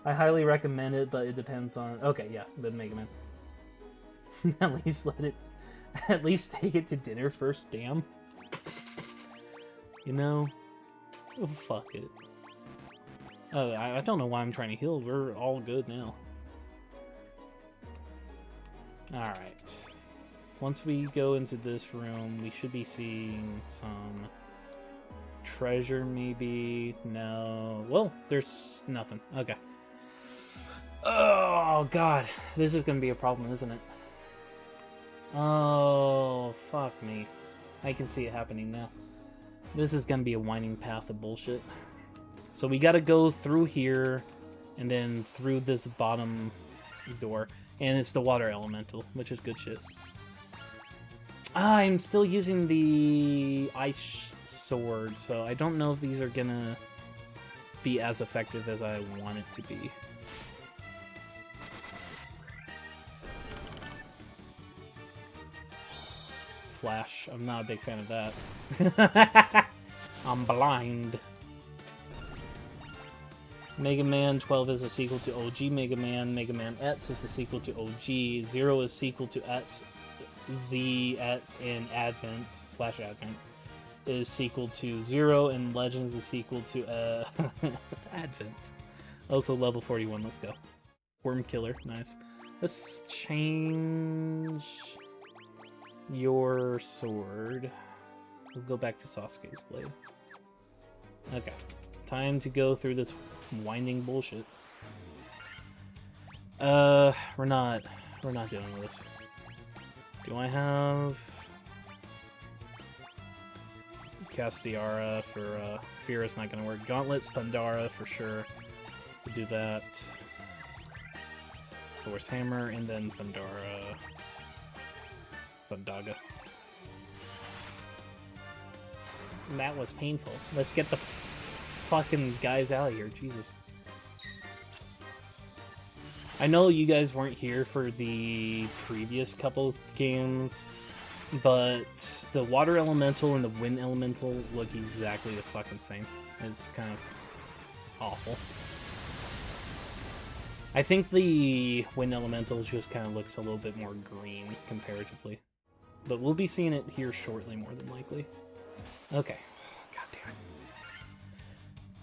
I highly recommend it, but it depends on... Okay, yeah, the Mega Man. At least take it to dinner first, damn. You know? Oh, fuck it. Oh, I don't know why I'm trying to heal. We're all good now. Alright. Once we go into this room, we should be seeing some treasure, maybe. No. Well, there's nothing. Okay. Oh, God. This is going to be a problem, isn't it? Oh, fuck me. I can see it happening now. This is going to be a winding path of bullshit. So we got to go through here, and then through this bottom door. And it's the water elemental, which is good shit. I'm still using the ice sword, so I don't know if these are gonna be as effective as I want it to be. Flash. I'm not a big fan of that. I'm blind. Mega Man 12 is a sequel to OG Mega Man. Mega Man X is a sequel to OG. 0 is sequel to X. Z, X, and Advent is sequel to 0, and Legends is sequel to Advent. Also level 41, let's go. Worm Killer, nice. Let's change your sword. We'll go back to Sasuke's blade. Okay, time to go through this winding bullshit. We're not dealing with this. Do I have Castiara for Fear is not going to work. Gauntlets, Thundara for sure. We'll do that. Force Hammer, and then Thundara. Thundaga. That was painful. Let's get the fucking guys out of here. Jesus. I know you guys weren't here for the previous couple games, but the water elemental and the wind elemental look exactly the fucking same. It's kind of awful. I think the wind elemental just kind of looks a little bit more green comparatively. But we'll be seeing it here shortly, more than likely. Okay. God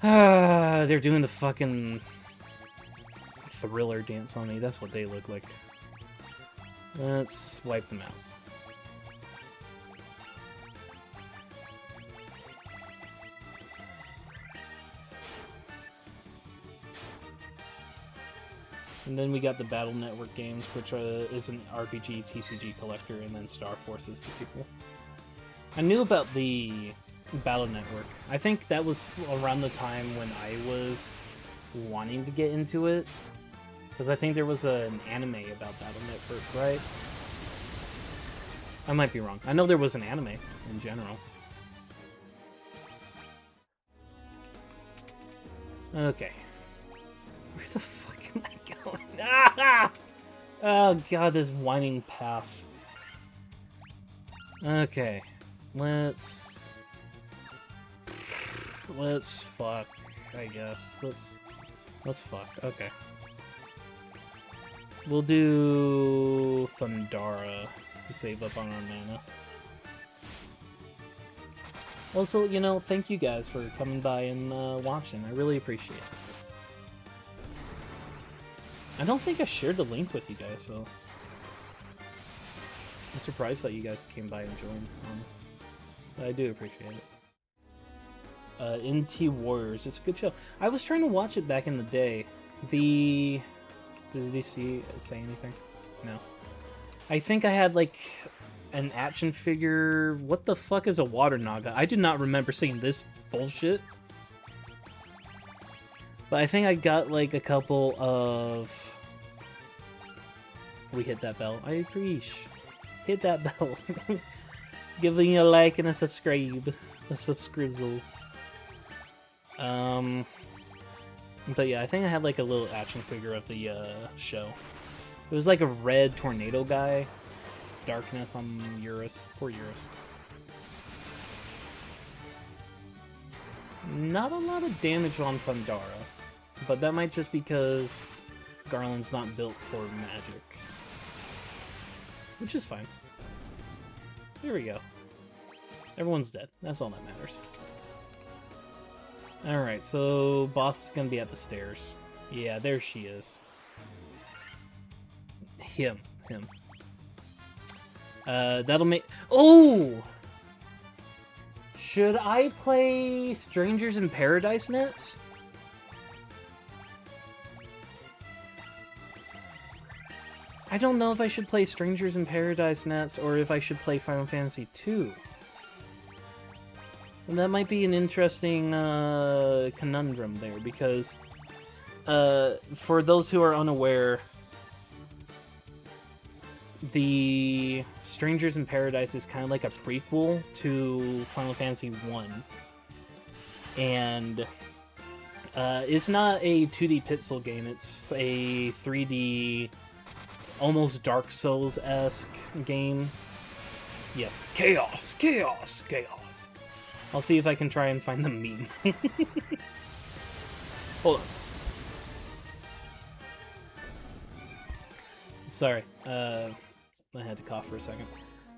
damn it. They're doing the fucking Thriller dance on me. That's what they look like. Let's wipe them out. And then we got the Battle Network games, which is an RPG TCG collector, and then Star Force is the sequel. I knew about the Battle Network. I think that was around the time when I was wanting to get into it. Because I think there was an anime about that on Netflix, right? I might be wrong. I know there was an anime in general. Okay. Where the fuck am I going? Ah! Oh god, this winding path. Okay. Let's fuck, I guess. Let's fuck. Okay. We'll do Thundara to save up on our mana. Also, you know, thank you guys for coming by and watching. I really appreciate it. I don't think I shared the link with you guys, so I'm surprised that you guys came by and joined. But I do appreciate it. NT Warriors, it's a good show. I was trying to watch it back in the day. Did they say anything? No. I think I had like an action figure. What the fuck is a water naga? I do not remember seeing this bullshit. But I think I got like a couple of... We hit that bell. I agree. Hit that bell. Give me a like and a subscribe. A subscrizzle. But yeah, I think I had like a little action figure of the show. It was like a red tornado guy. Darkness on Eurus. Poor Eurus. Not a lot of damage on Thundara. But that might just because Garland's not built for magic. Which is fine. There we go. Everyone's dead. That's all that matters. Alright, so boss is gonna be at the stairs. Yeah, there she is. Him. That'll make... Oh! Should I play Strangers in Paradise Nets? I don't know if I should play Strangers in Paradise Nets or if I should play Final Fantasy 2. And that might be an interesting conundrum there, because for those who are unaware, the Strangers in Paradise is kind of like a prequel to Final Fantasy 1. And it's not a 2D pixel game, it's a 3D... almost Dark Souls-esque game. Yes, chaos, chaos, chaos. I'll see if I can try and find the meme. Hold on. Sorry, I had to cough for a second.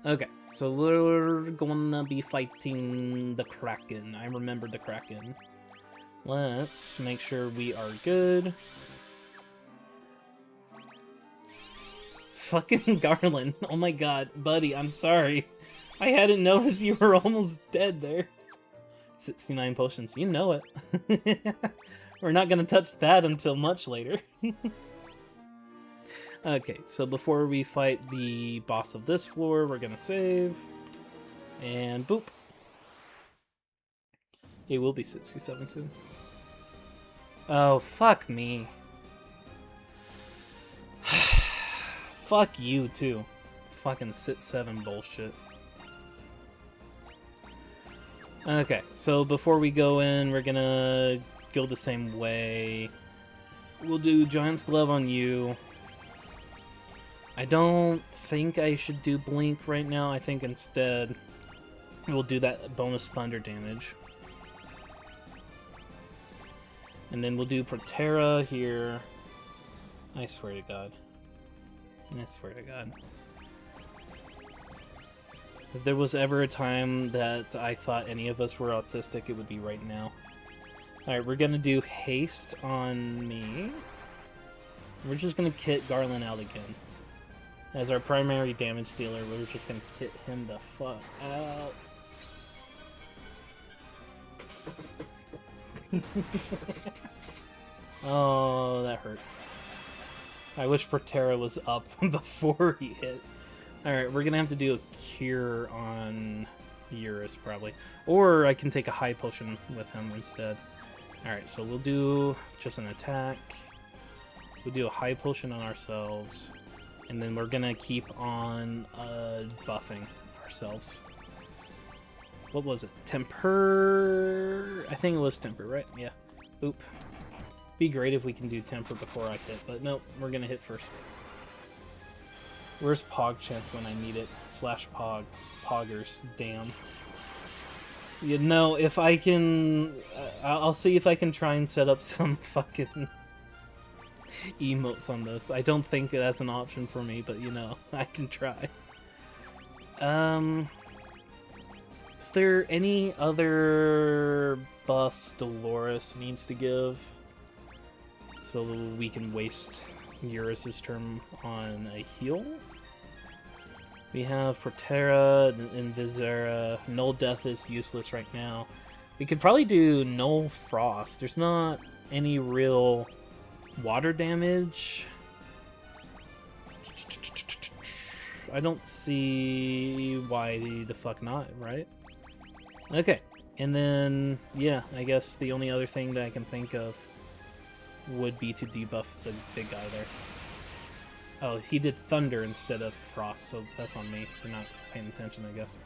Okay, so we're gonna be fighting the Kraken. I remember the Kraken. Let's make sure we are good. Fucking Garland. Oh my god, buddy, I'm sorry. I hadn't noticed you were almost dead there. 69 potions, you know it. We're not gonna touch that until much later. Okay, so before we fight the boss of this floor, we're gonna save. And boop. It will be 67 soon. Oh, fuck me. Fuck you, too. Fucking sit 7 bullshit. Okay, so before we go in, we're gonna go the same way. We'll do Giant's Glove on you. I don't think I should do Blink right now. I think instead we'll do that bonus thunder damage. And then we'll do Protera here. I swear to God. I swear to God. If there was ever a time that I thought any of us were autistic, it would be right now. Alright, we're gonna do Haste on me. We're just gonna kit Garland out again. As our primary damage dealer, we're just gonna kit him the fuck out. Oh, that hurt. I wish Protera was up before he hit. Alright, we're gonna have to do a cure on Eurus, probably. Or I can take a high potion with him instead. Alright, so we'll do just an attack. We'll do a high potion on ourselves. And then we're gonna keep on buffing ourselves. What was it? Temper... I think it was temper, right? Yeah. Oop. Be great if we can do temper before I hit, but nope, we're gonna hit first. Where's PogChamp when I need it? /Pog. Poggers. Damn. You know, if I can... I'll see if I can try and set up some fucking emotes on this. I don't think that's an option for me, but you know, I can try. Is there any other buffs Dolores needs to give so we can waste Eurus's turn on a heal? We have Proterra and Visera. Null Death is useless right now. We could probably do Null Frost. There's not any real water damage. I don't see why the fuck not, right? Okay, and then, yeah, I guess the only other thing that I can think of would be to debuff the big guy there. Oh, he did Thunder instead of Frost, so that's on me for not paying attention, I guess.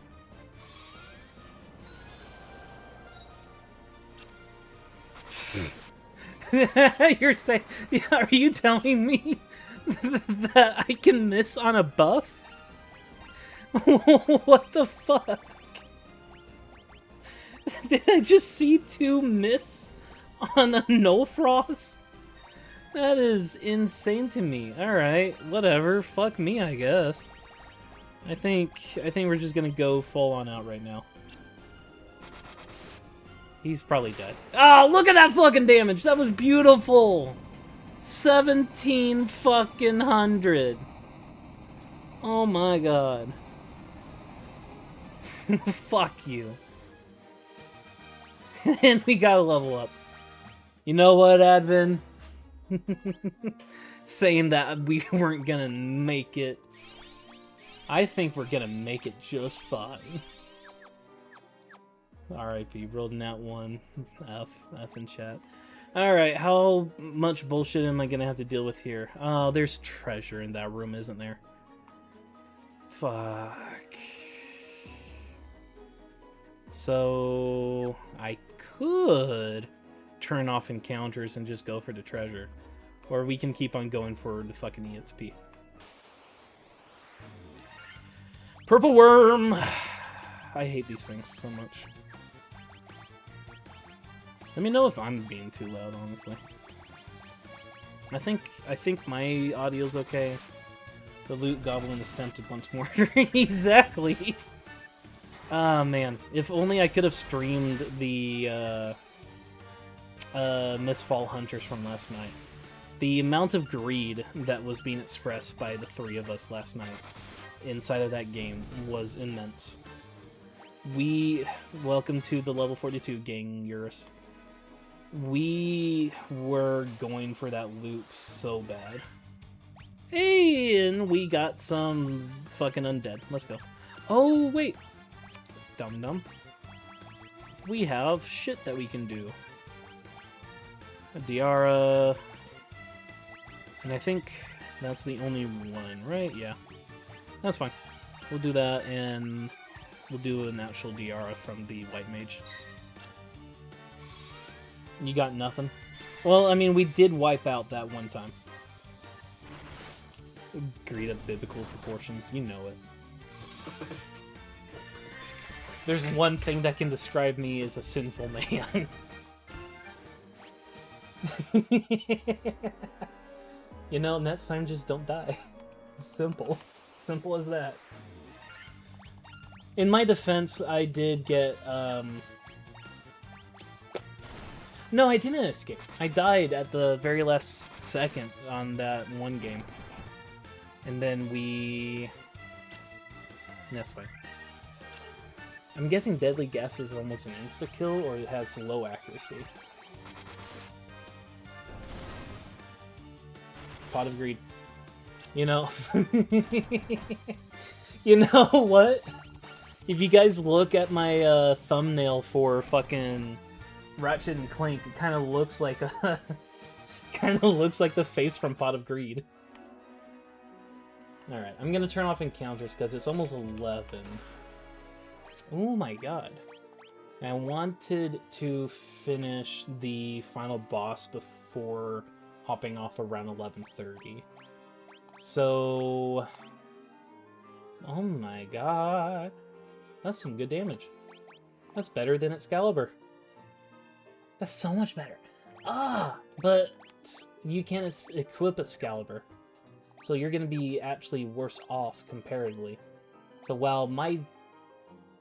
You're saying... Are you telling me that I can miss on a buff? What the fuck? Did I just see 2 miss on a no frost? That is insane to me. Alright, whatever. Fuck me, I guess. I think we're just gonna go full on out right now. He's probably dead. Oh, look at that fucking damage! That was beautiful! 17 fucking hundred. Oh my god. Fuck you. And we gotta level up. You know what, Advin? Saying that we weren't gonna make it. I think we're gonna make it just fine. R.I.P. Rolled that one. F in chat. Alright, how much bullshit am I gonna have to deal with here? Oh, there's treasure in that room, isn't there? Fuck. So... I could turn off encounters and just go for the treasure. Or we can keep on going for the fucking EXP. Purple worm! I hate these things so much. Let me know if I'm being too loud, honestly. I think my audio's okay. The loot goblin is tempted once more. Exactly! Ah, man. If only I could have streamed the Mistfall Hunters from last night. The amount of greed that was being expressed by the 3 of us last night inside of that game was immense. Welcome to the level 42 gang, Eurus. We were going for that loot so bad. Hey, and we got some fucking undead. Let's go. Oh, wait. Dum-dum. We have shit that we can do. A Diara. And I think that's the only one, right? Yeah. That's fine. We'll do that, and we'll do an actual Diara from the White Mage. You got nothing? Well, I mean, we did wipe out that one time. Greed of biblical proportions, you know it. There's one thing that can describe me as a sinful man. You know, next time just don't die. Simple. Simple as that. In my defense, I did get, No, I didn't escape. I died at the very last second on that one game. And then That's fine. I'm guessing Deadly Gas is almost an insta-kill, or it has low accuracy. Pot of Greed. You know... You know what? If you guys look at my thumbnail for fucking Ratchet and Clank, it kind of looks like a Kind of looks like the face from Pot of Greed. Alright, I'm gonna turn off encounters because it's almost 11. Oh my god. I wanted to finish the final boss before hopping off around 11:30. So... Oh my god. That's some good damage. That's better than Excalibur. That's so much better. But you can't equip Excalibur. So you're going to be actually worse off comparatively. So while my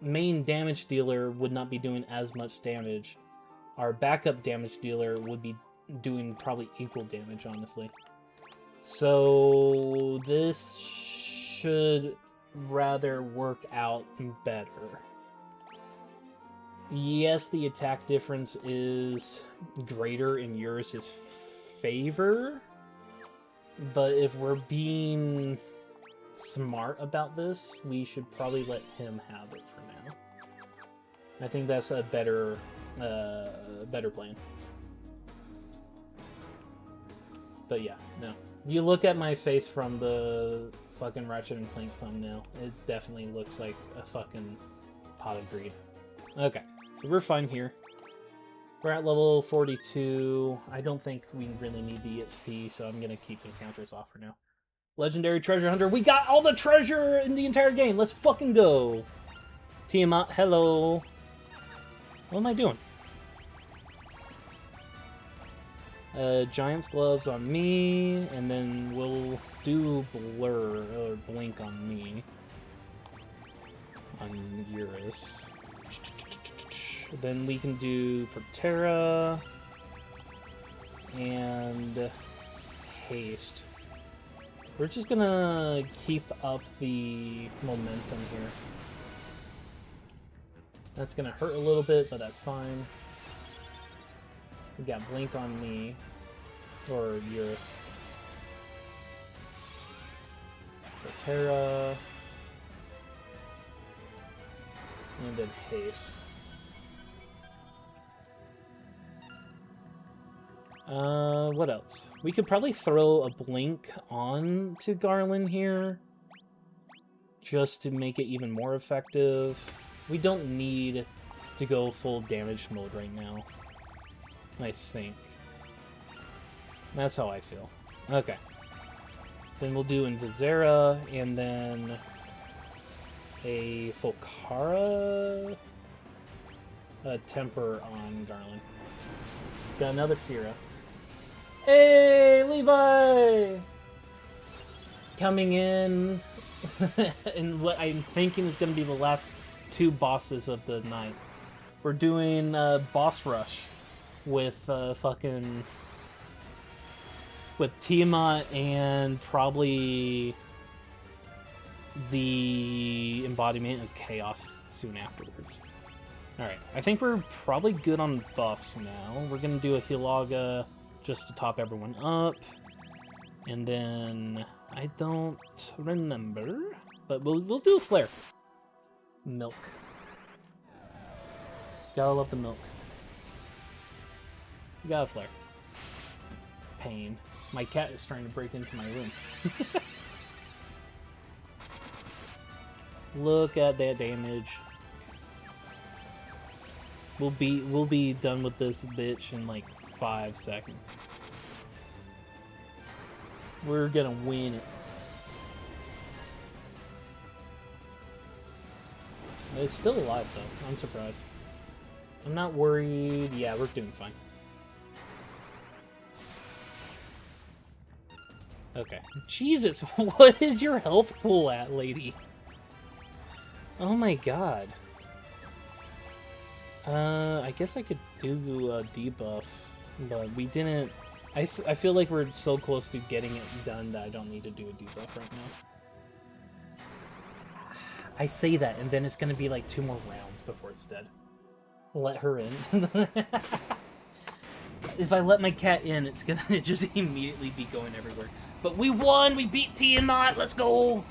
main damage dealer would not be doing as much damage, our backup damage dealer would be doing probably equal damage, honestly. So this should rather work out better. Yes, the attack difference is greater in Eurus' favor, but if we're being smart about this, we should probably let him have it for now. I think that's a better plan. But yeah, no. You look at my face from the fucking Ratchet and Clank thumbnail, it definitely looks like a fucking Pot of Greed. Okay, so we're fine here. We're at level 42. I don't think we really need the EXP, so I'm gonna keep encounters off for now. Legendary Treasure Hunter. We got all the treasure in the entire game. Let's fucking go. Tiamat, hello. What am I doing? Giant's Gloves on me, and then we'll do Blur, or Blink on me. On Eurus. Then we can do Protera and Haste. We're just gonna keep up the momentum here. That's gonna hurt a little bit, but that's fine. We got Blink on me, or Eurus. Protera. And then Haste. What else? We could probably throw a Blink on to Garland here, just to make it even more effective. We don't need to go full damage mode right now, I think. That's how I feel. Okay. Then we'll do Invisera, and then a Folcara, a Temper on Garland. Got another Fira. Hey, Levi! Coming in, and what I'm thinking is going to be the last two bosses of the night. We're doing Boss Rush with with Tiamat and probably the embodiment of chaos soon afterwards. Alright, I think we're probably good on buffs now. We're gonna do a Hilaga just to top everyone up. And then I don't remember, but we'll do a flare. Milk. Gotta love the milk. You got a flare. Pain. My cat is trying to break into my room. Look at that damage. We'll be done with this bitch in like 5 seconds. We're gonna win it. It's still alive though. I'm surprised. I'm not worried. Yeah, we're doing fine. Okay. Jesus, what is your health pool at, lady? Oh my god. I guess I could do a debuff, but we didn't... I feel like we're so close to getting it done that I don't need to do a debuff right now. I say that, and then it's gonna be like 2 more rounds before it's dead. Let her in. If I let my cat in, it's gonna just immediately be going everywhere. But we won! We beat Tiamat! Let's go!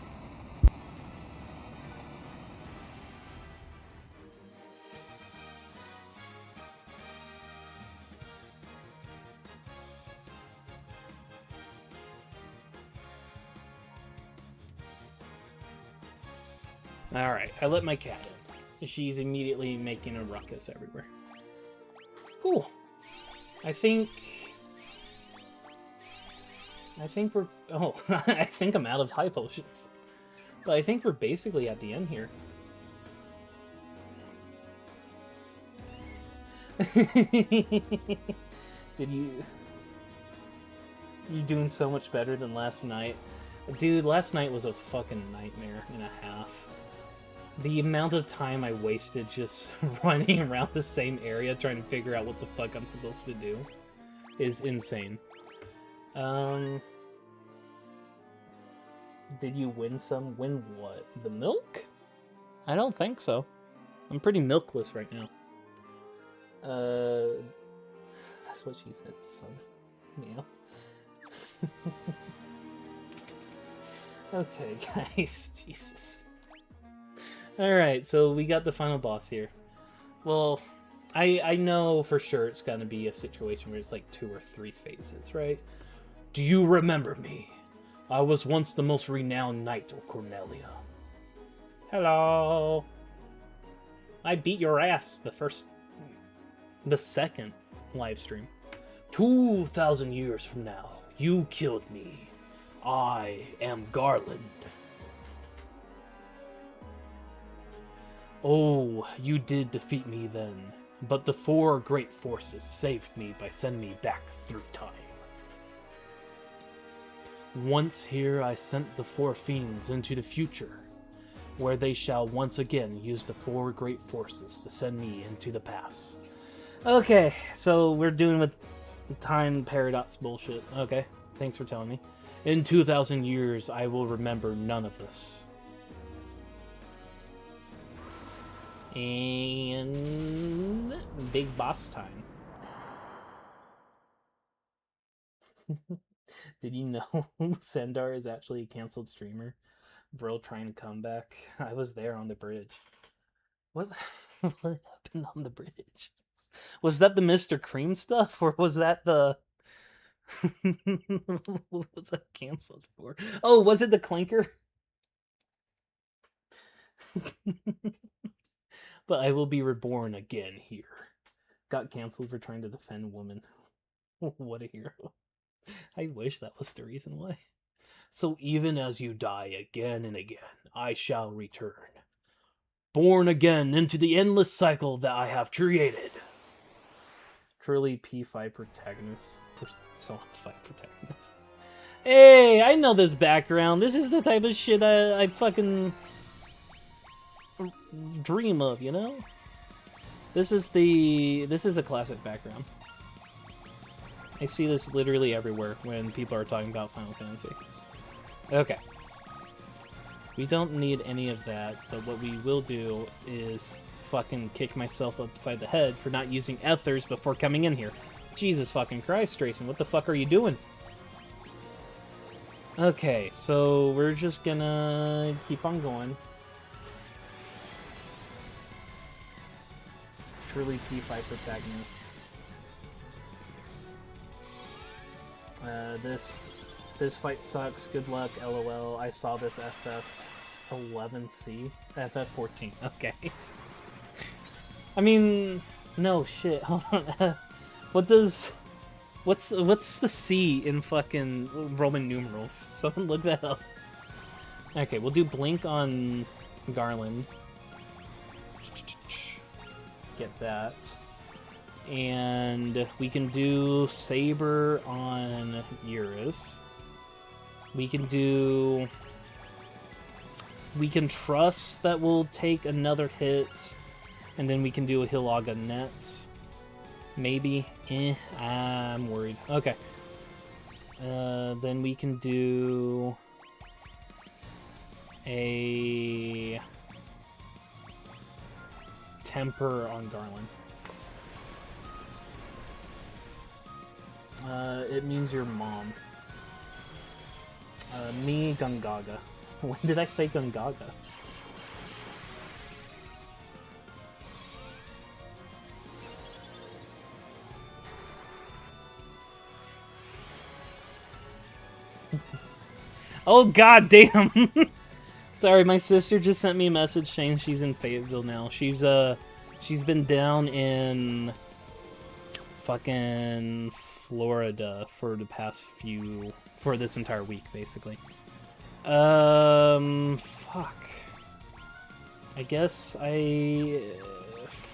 Alright, I let my cat in. She's immediately making a ruckus everywhere. Cool. I think we're... Oh, I think I'm out of high potions. But I think we're basically at the end here. Did you... You're doing so much better than last night. Dude, last night was a fucking nightmare and a half. The amount of time I wasted just running around the same area trying to figure out what the fuck I'm supposed to do is insane. Did you win some? Win what? The milk? I don't think so. I'm pretty milkless right now. That's what she said, son. Meow. Okay, guys. Jesus. Alright, so we got the final boss here. Well, I know for sure it's gonna be a situation where it's like 2 or 3 phases, right? Do you remember me? I was once the most renowned knight of Cornelia. Hello. I beat your ass the second live stream. 2,000 years from now, you killed me. I am Garland. Oh, you did defeat me then, but the 4 great forces saved me by sending me back through time. Once here I sent the 4 fiends into the future, where they shall once again use the 4 great forces to send me into the past. Okay, so we're doing with time paradox bullshit. Okay, thanks for telling me. In 2,000 years, I will remember none of this. And big boss time. Did you know Sendar is actually a canceled streamer? Bro trying to come back. I was there on the bridge. What happened on the bridge? Was that the Mr. Cream stuff, or was that the... What was that canceled for? Oh, was it the clinker? But I will be reborn again here. Got canceled for trying to defend women. What a hero. I wish that was the reason why. So even as you die again and again, I shall return. Born again into the endless cycle that I have created. Truly P5 protagonist. Persona 5 protagonist. Hey, I know this background. This is the type of shit I fucking dream of, you know? This is a classic background. I see this literally everywhere when people are talking about Final Fantasy. Okay. We don't need any of that, but what we will do is fucking kick myself upside the head for not using ethers before coming in here. Jesus fucking Christ, Drayson, what the fuck are you doing? Okay, so we're just gonna keep on going. Truly P5 protagonist. This fight sucks. Good luck, LOL. I saw this FF11C. FF14. Okay. I mean, no shit. Hold on. What's the C in fucking Roman numerals? Someone look that up. Okay, we'll do Blink on Garland. Get that. And we can do Saber on Eurus. We can trust that we'll take another hit, and then we can do a Hilaga Nets. Maybe. I'm worried. Okay. Then we can do a Temper on Garland. It means your mom. Me, Gungaga. When did I say Gungaga? Oh god damn! Sorry, my sister just sent me a message saying she's in Fayetteville now. She's been down in fucking Florida for the past for this entire week, basically. Fuck. I guess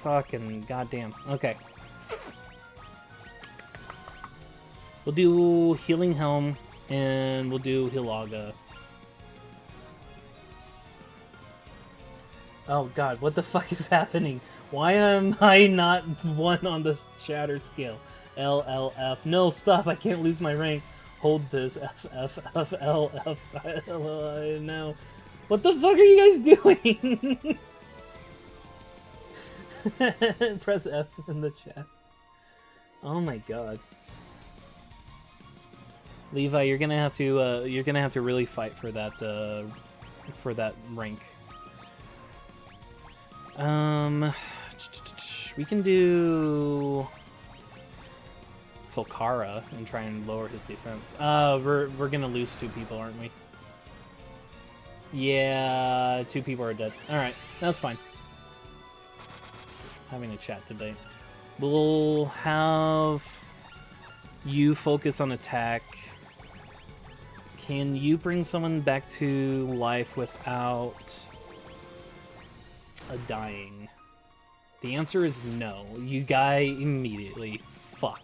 fucking goddamn. Okay. We'll do Healing Helm, and we'll do Hilaga. Oh god, what the fuck is happening? Why am I not 1 on the shatter scale? LLF. No, stop, I can't lose my rank. Hold this. F, F, F, L, F, L, I know. What the fuck are you guys doing? Press F in the chat. Oh my god. Levi, you're gonna have to really fight for that rank. We can do Fulcara and try and lower his defense. We're gonna lose 2 people, aren't we? Yeah, 2 people are dead. Alright, that's fine. Having a chat debate. We'll have you focus on attack. Can you bring someone back to life without a dying? The answer is no. You die immediately. Fuck.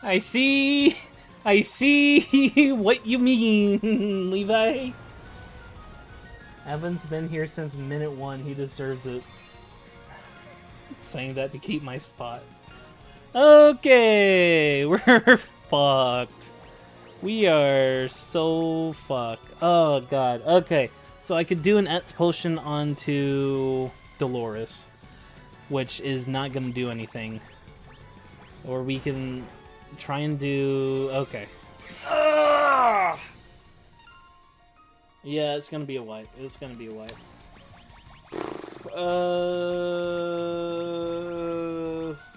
I see what you mean, Levi. Evan's been here since minute 1. He deserves it. Saying that to keep my spot. Okay, we're fucked. We are so fucked. Oh god. Okay, so I could do an Etz potion onto Dolores, which is not gonna do anything. Or we can try and do... Okay. Ugh! Yeah, it's gonna be a wipe. It's gonna be a wipe.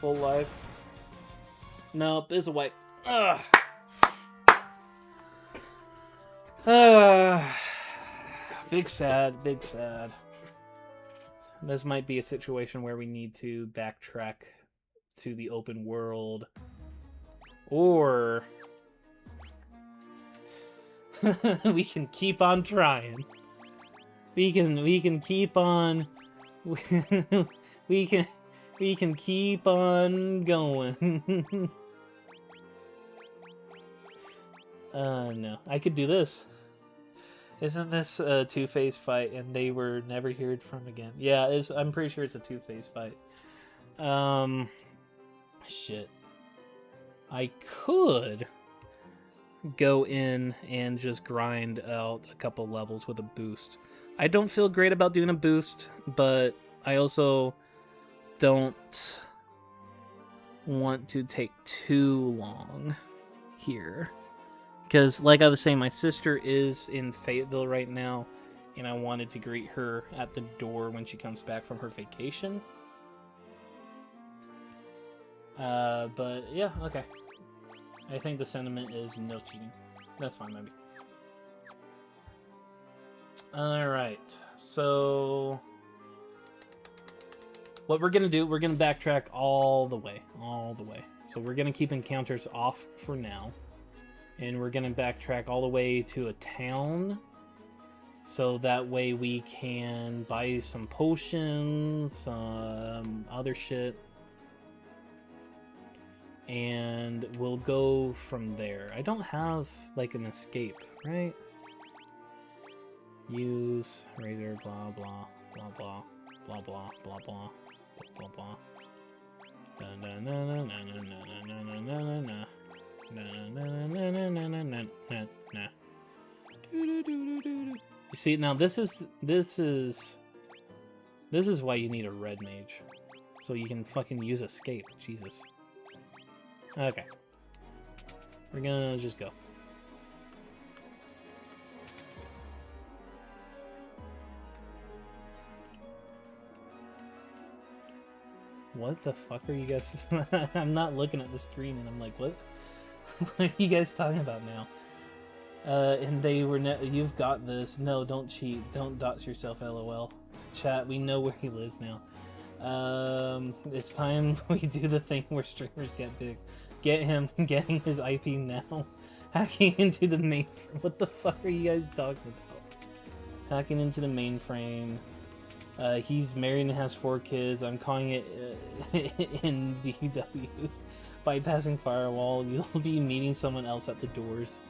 Full life. Nope, it's a wipe. Ugh. Big sad, big sad. This might be a situation where we need to backtrack to the open world. Or... we can keep on trying. We can keep on... we can keep on going. No. I could do this. Isn't this a 2-phase fight and they were never heard from again? Yeah, I'm pretty sure it's a 2-phase fight. Shit. I could go in and just grind out a couple levels with a boost. I don't feel great about doing a boost, but I also don't want to take too long here. Because, like I was saying, my sister is in Fayetteville right now, and I wanted to greet her at the door when she comes back from her vacation. But, yeah, okay. I think the sentiment is no cheating. That's fine, maybe. Alright, so... what we're gonna do, we're gonna backtrack all the way. So we're gonna keep encounters off for now. And we're gonna backtrack all the way to a town. So that way we can buy some potions, some other shit. And we'll go from there. I don't have, like, an escape, right? Use razor, blah, blah, blah, blah, blah, blah, blah, blah, blah, blah. Na na na na na na na na na na na. Na na na na na na na na na. You see, now this is why you need a red mage. So you can fucking use escape. Jesus. Okay. We're gonna just go. What the fuck are you guys... I'm not looking at the screen and I'm like, what? What are you guys talking about now? And they were, you've got this. No, don't cheat. Don't dox yourself, lol. Chat, we know where he lives now. It's time we do the thing where streamers get big. Get him getting his IP now. Hacking into the main. What the fuck are you guys talking about? Hacking into the mainframe. He's married and has 4 kids. I'm calling it in DW. Bypassing firewall. You'll be meeting someone else at the doors.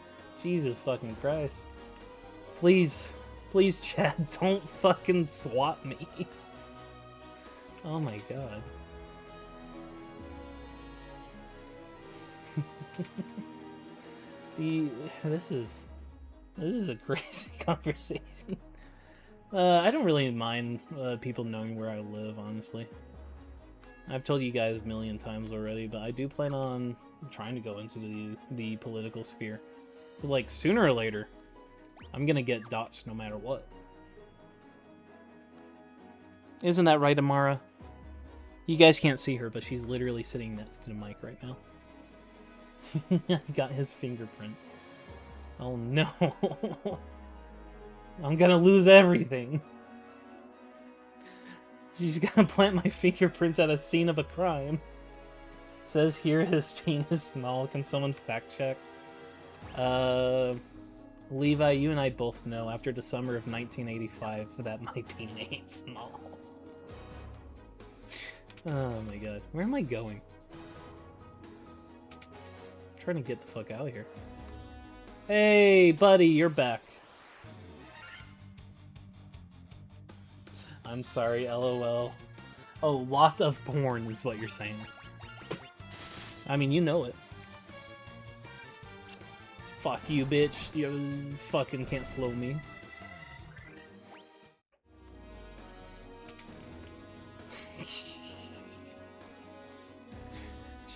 Jesus fucking Christ. Please, please, Chad, don't fucking swap me. Oh my god. This is a crazy conversation. I don't really mind people knowing where I live, honestly. I've told you guys a million times already, but I do plan on trying to go into the political sphere. So, like, sooner or later, I'm gonna get dots no matter what. Isn't that right, Amara? You guys can't see her, but she's literally sitting next to the mic right now. I've got his fingerprints. Oh no. I'm gonna lose everything. She's gonna plant my fingerprints at a scene of a crime. It says here his penis small. Can someone fact check? Levi, you and I both know after the summer of 1985 that my penis ain't small. Oh my god. Where am I going? I'm trying to get the fuck out of here. Hey, buddy, you're back. I'm sorry, LOL. Oh, lot of porn is what you're saying. I mean, you know it. Fuck you, bitch. You fucking can't slow me.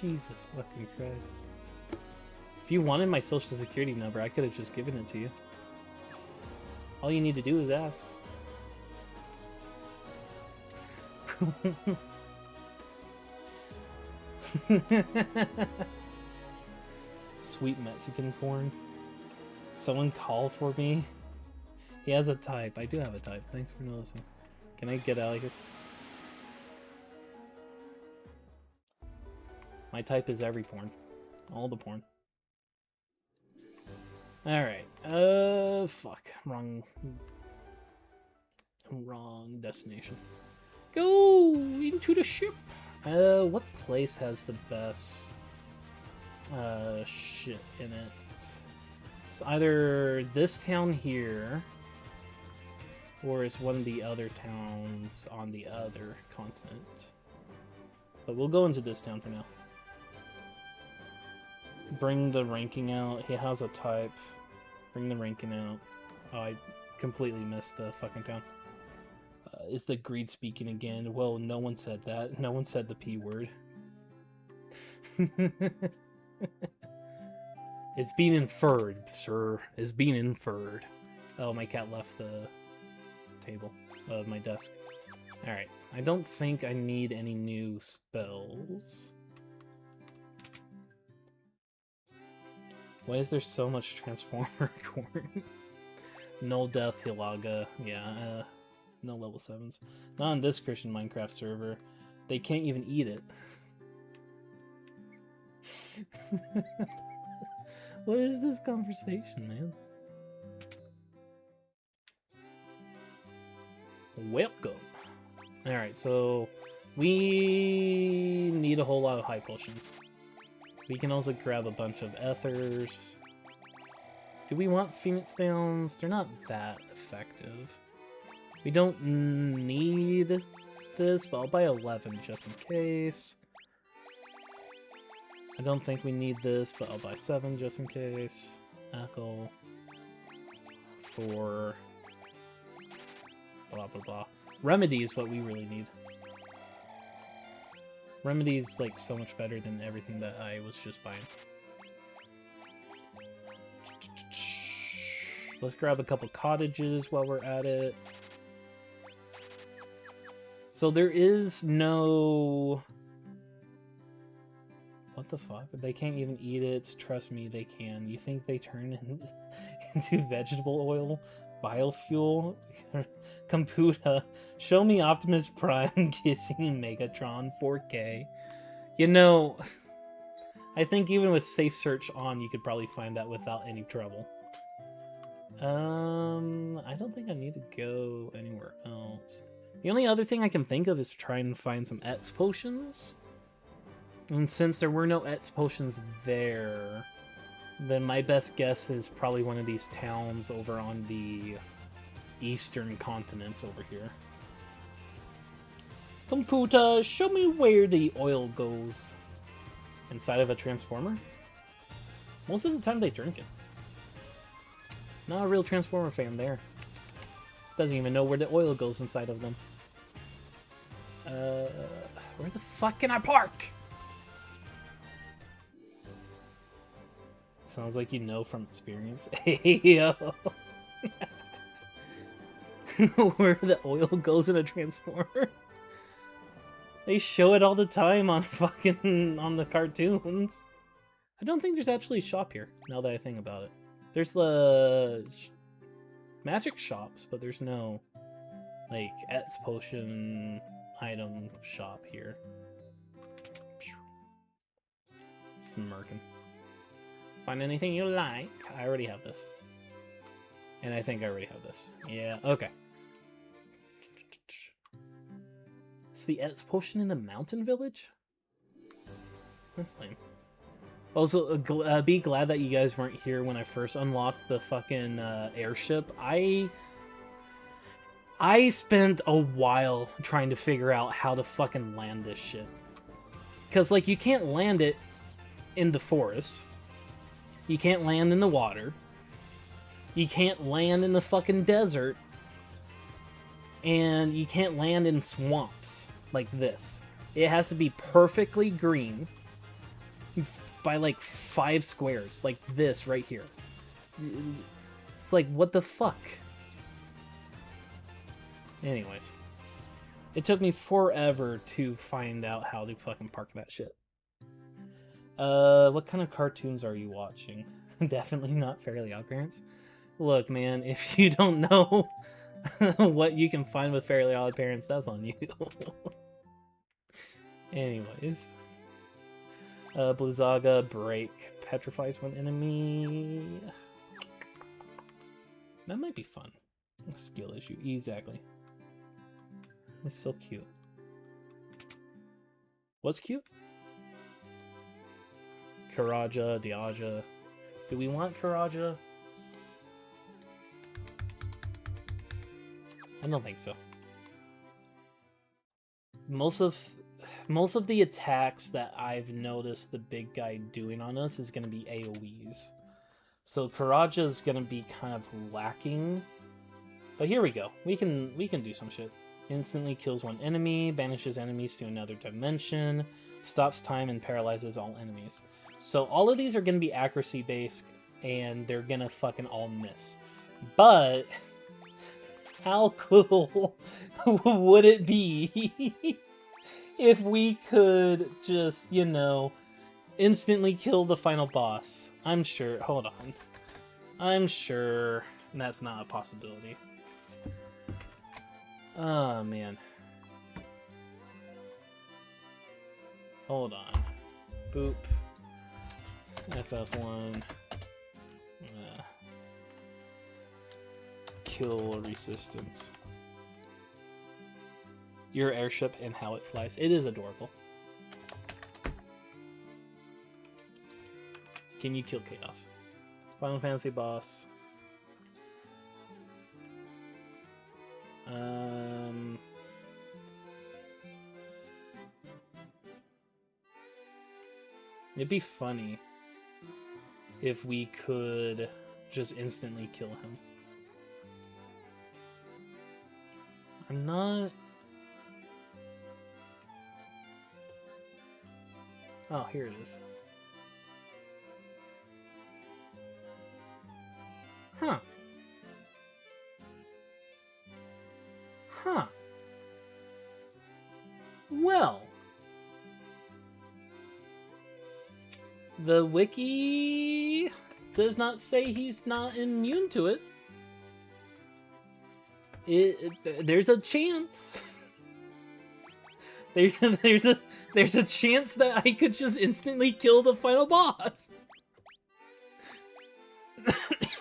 Jesus fucking Christ. If you wanted my social security number, I could have just given it to you. All you need to do is ask. Sweet Mexican corn. Someone call for me. He has a type. I do have a type. Thanks for noticing. Can I get out of here? My type is every porn. All the porn. Alright. Fuck. Wrong destination. Go into the ship. What place has the best shit in it? It's either this town here, or it's one of the other towns on the other continent. But we'll go into this town for now. Bring the ranking out. He has a type. Bring the ranking out. Oh, I completely missed the fucking town. Is the greed speaking again? Well, no one said that. No one said the P word. It's being inferred, sir. It's being inferred. Oh, my cat left the table of my desk. Alright. I don't think I need any new spells. Why is there so much Transformer corn? Null Death, Hilaga. Yeah, no level 7s. Not on this Christian Minecraft server. They can't even eat it. What is this conversation, man? Welcome. Alright, so we need a whole lot of high potions. We can also grab a bunch of ethers. Do we want Phoenix Downs? They're not that effective. We don't need this, but I'll buy 11 just in case. I don't think we need this, but I'll buy 7 just in case. Echo. 4. Blah, blah, blah. Remedy is what we really need. Remedy's like so much better than everything that I was just buying. Let's grab a couple cottages while we're at it. So there is no... What the fuck? They can't even eat it. Trust me, they can. You think they turn in... into vegetable oil, biofuel, Komputa, show me Optimus Prime kissing Megatron 4K. You know, I think even with safe search on, you could probably find that without any trouble. I don't think I need to go anywhere else. The only other thing I can think of is to try and find some Etz potions. And since there were no Etz potions there, then my best guess is probably one of these towns over on the eastern continent over here. Computer, show me where the oil goes. Inside of a transformer? Most of the time they drink it. Not a real Transformer fan there. Doesn't even know where the oil goes inside of them. Where the fuck can I park? Sounds like you know from experience. Hey, yo. Where the oil goes in a Transformer? They show it all the time on on the cartoons. I don't think there's actually a shop here, now that I think about it. There's the magic shops, but there's no, like, Etz potion item shop here. Smirking. Find anything you like? I already have this. And I think I already have this. Yeah, okay. Is the Etz potion in the mountain village? That's lame. Also, be glad that you guys weren't here when I first unlocked the fucking airship. I spent a while trying to figure out how to fucking land this shit. Because, like, you can't land it in the forest. You can't land in the water. You can't land in the fucking desert. And you can't land in swamps like this. It has to be perfectly green by like 5 squares, like this right here. It's like, what the fuck? Anyways, it took me forever to find out how to fucking park that shit. What kind of cartoons are you watching? Definitely not Fairly OddParents. Look, man, if you don't know what you can find with Fairly OddParents, that's on you. Anyways. Blizzaga break petrifies one enemy. That might be fun. A skill issue, exactly. It's so cute. What's cute? Karaja, Diaja. Do we want Karaja? I don't think so. Most of the attacks that I've noticed the big guy doing on us is going to be AoEs. So Karaja is going to be kind of lacking. But here we go. We can do some shit. Instantly kills one enemy, banishes enemies to another dimension, stops time, and paralyzes all enemies. So all of these are going to be accuracy based, and they're going to fucking all miss. But how cool would it be if we could just, you know, instantly kill the final boss? I'm sure, hold on. I'm sure that's not a possibility. Oh, man. Hold on. Boop. FF1. Kill resistance. Your airship and how it flies. It is adorable. Can you kill chaos? Final Fantasy boss. It'd be funny if we could just instantly kill him. I'm not... Oh, here it is. Huh. Huh. Well. The wiki does not say he's not immune to it. There's a chance. There's a chance that I could just instantly kill the final boss.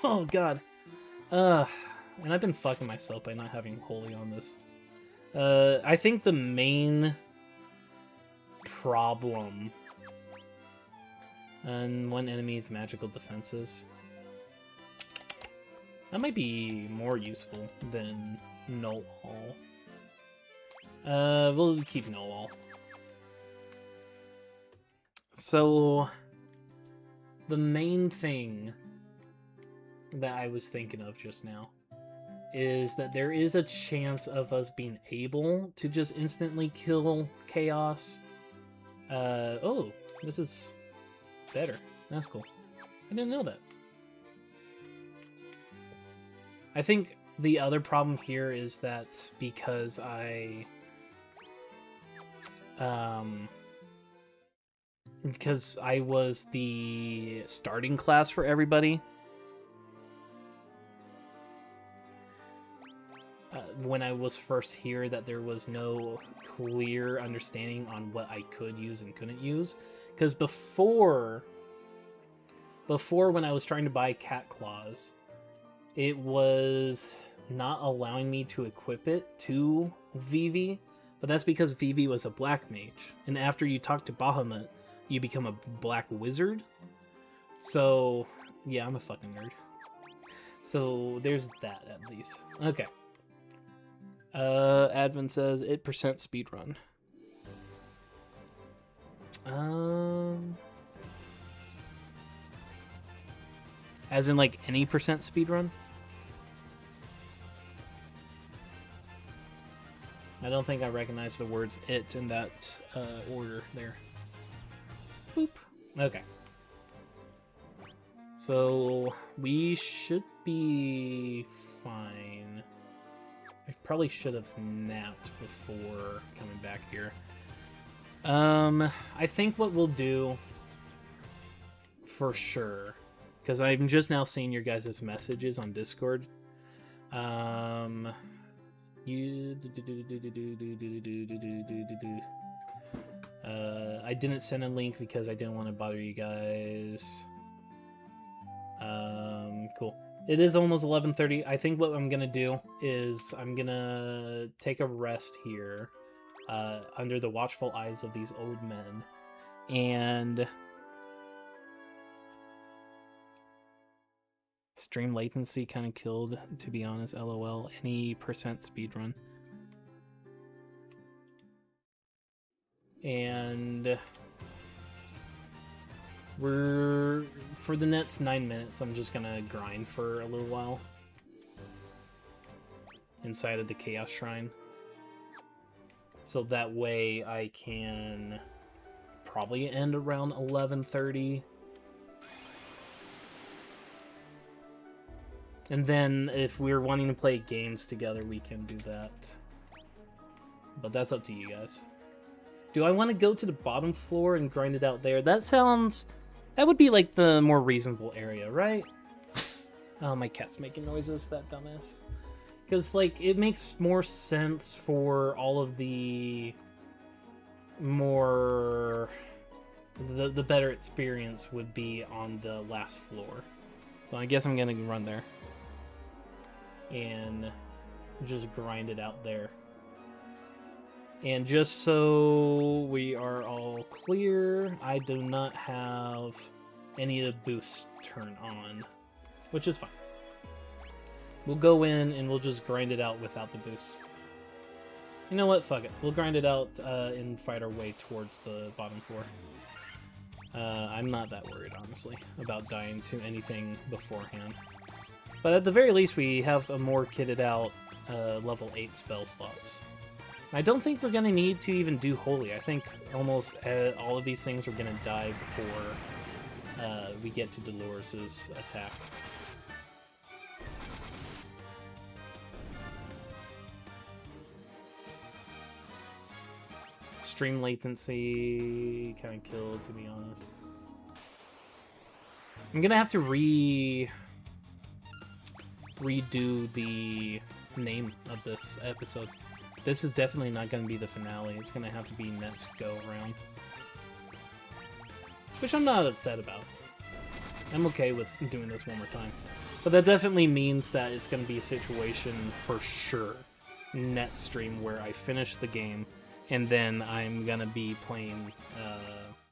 Oh god. And I've been fucking myself by not having Holy on this. I think the main problem and one enemy's magical defenses. That might be more useful than Null All. We'll keep Null All. So, the main thing that I was thinking of just now is that there is a chance of us being able to just instantly kill Chaos. Oh, this is better. That's cool. I didn't know that. I think the other problem here is that because I was the starting class for everybody, when I was first here, that there was no clear understanding on what I could use and couldn't use. Because before when I was trying to buy Cat Claws, it was not allowing me to equip it to Vivi, but that's because Vivi was a black mage, and after you talk to Bahamut, you become a black wizard. So, yeah, I'm a fucking nerd. So, there's that, at least. Okay. Advin says, it % speedrun. As in, like, any % speedrun? I don't think I recognize the words "it" in that order there. Boop. Okay. So, we should be fine. I probably should have napped before coming back here. I think what we'll do, for sure, because I'm just now seeing your guys' messages on Discord. I didn't send a link because I didn't want to bother you guys. Cool. It is almost 11:30. I think what I'm gonna do is I'm gonna take a rest here, under the watchful eyes of these old men, and stream latency kind of killed, to be honest. LOL. Any % speedrun. And we're, for the next 9 minutes, I'm just gonna grind for a little while inside of the Chaos Shrine. So that way I can probably end around 11:30. And then if we're wanting to play games together, we can do that. But that's up to you guys. Do I want to go to the bottom floor and grind it out there? That would be like the more reasonable area, right? Oh, my cat's making noises, that dumbass. Because, like, it makes more sense for all of the more... The better experience would be on the last floor. So I guess I'm going to run there. And just grind it out there. And just so we are all clear, I do not have any of the boosts turned on, which is fine. We'll go in and we'll just grind it out without the boosts. You know what? Fuck it. We'll grind it out and fight our way towards the bottom floor. I'm not that worried, honestly, about dying to anything beforehand. But at the very least, we have a more kitted out level 8 spell slots. I don't think we're going to need to even do Holy. I think almost all of these things are going to die before we get to Dolores' attack. Stream latency kind of killed, to be honest. I'm gonna have to redo the name of this episode. This is definitely not gonna be the finale. It's gonna have to be next go round. Which I'm not upset about. I'm okay with doing this one more time. But that definitely means that it's going to be a situation for sure, net stream, where I finish the game, and then I'm going to be playing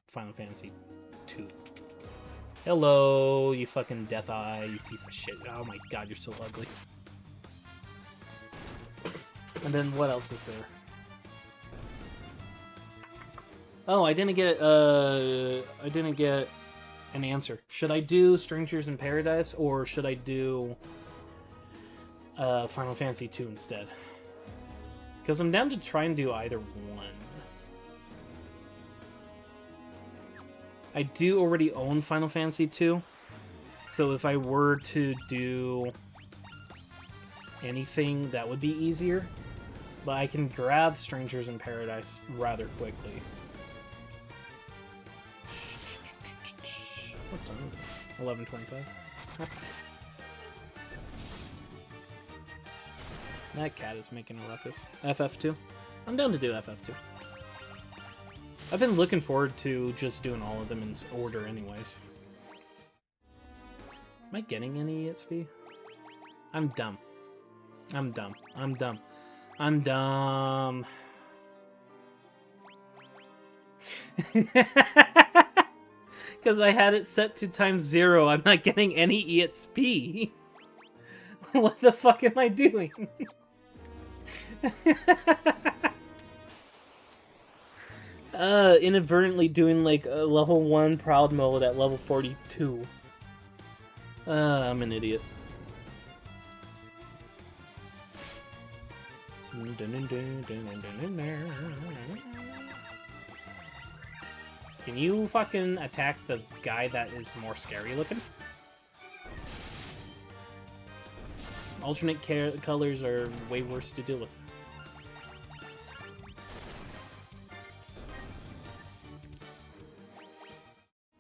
Final Fantasy 2. Hello, you fucking Death Eye, you piece of shit. Oh my god, you're so ugly. And then what else is there? Oh, I didn't get an answer. Should I do Strangers in Paradise, or should I do Final Fantasy 2 instead? Because I'm down to try and do either one. I do already own Final Fantasy 2, so if I were to do anything, that would be easier. But I can grab Strangers in Paradise rather quickly. What time is it? 11:25. That's fine. That cat is making a ruckus. FF2. I'm down to do FF2. I've been looking forward to just doing all of them in order anyways. Am I getting any EXP? I'm dumb. I'm dumb. I'm dumb. I'm dumb. Because I had it set to ×0, I'm not getting any EXP. What the fuck am I doing? Inadvertently doing like a level 1 proud mode at level 42. I'm an idiot. Can you fucking attack the guy that is more scary looking? Alternate colors are way worse to deal with.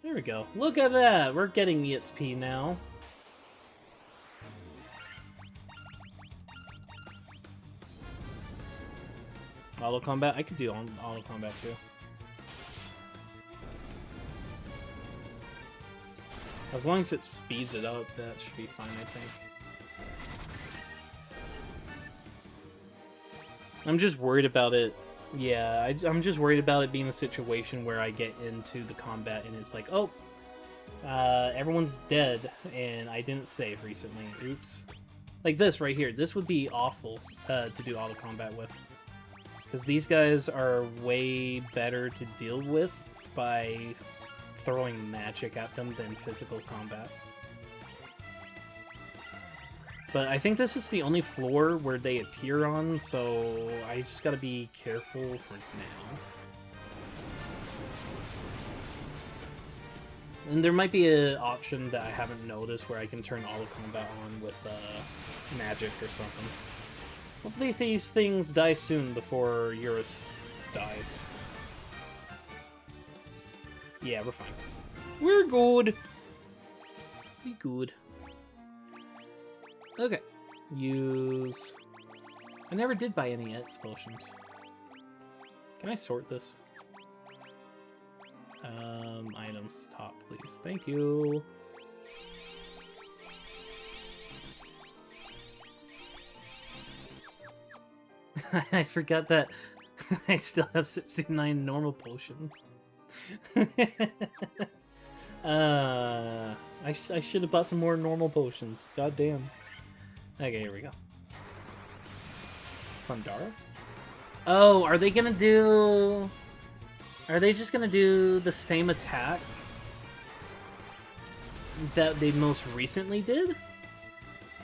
There we go. Look at that! We're getting EXP now. Auto combat? I could do auto combat too. As long as it speeds it up, that should be fine, I think. I'm just worried about it. Yeah, I'm just worried about it being a situation where I get into the combat and it's like, oh, everyone's dead and I didn't save recently. Oops. Like this right here. This would be awful to do auto combat with. Because these guys are way better to deal with by throwing magic at them than physical combat. But I think this is the only floor where they appear on, so I just gotta be careful for now. And there might be an option that I haven't noticed where I can turn auto combat on with magic or something. Hopefully these things die soon before Eurus dies. Yeah, we're fine. We're good. We good. Okay. Use... I never did buy any X potions. Can I sort this? Items top, please. Thank you. I forgot that I still have 69 normal potions. I should have bought some more normal potions. God damn. Okay, here we go. Fundara? Oh, are they gonna do... Are they just gonna do the same attack that they most recently did?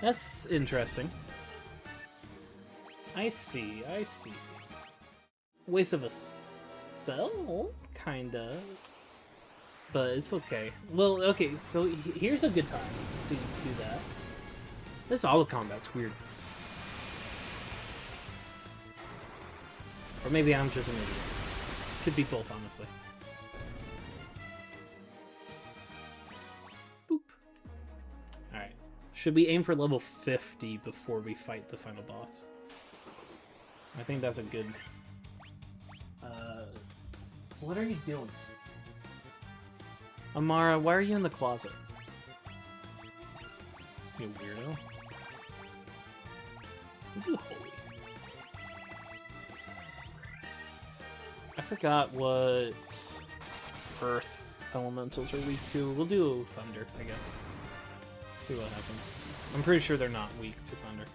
That's interesting. I see, I see. Waste of a spell? Kinda. But it's okay. Well, okay, so here's a good time to do that. This auto combat's weird. Or maybe I'm just an idiot. Could be both, honestly. Boop. Should we aim for level 50 before we fight the final boss? I think that's a good... What are you doing? Amara, why are you in the closet? You weirdo. You holy. I forgot what Earth elementals are weak to. We'll do Thunder, I guess. See what happens. I'm pretty sure they're not weak to Thunder.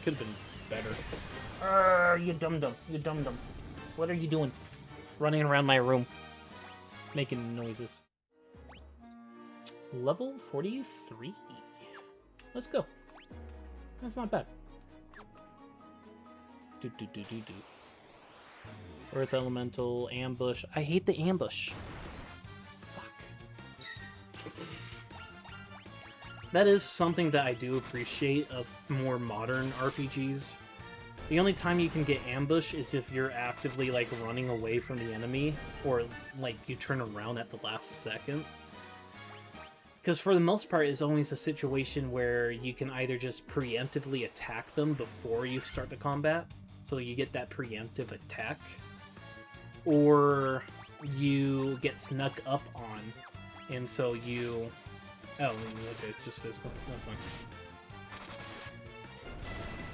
Could have been better. You dum-dum. You dum-dum. What are you doing? Running around my room. Making noises. Level 43. Let's go. That's not bad. Do. Earth Elemental, Ambush. I hate the ambush. Fuck. That is something that I do appreciate of more modern RPGs. The only time you can get ambush is if you're actively, like, running away from the enemy, or, like, you turn around at the last second. Because for the most part, it's always a situation where you can either just preemptively attack them before you start the combat, so you get that preemptive attack, or you get snuck up on, and so you... Oh, okay, just physical. That's fine.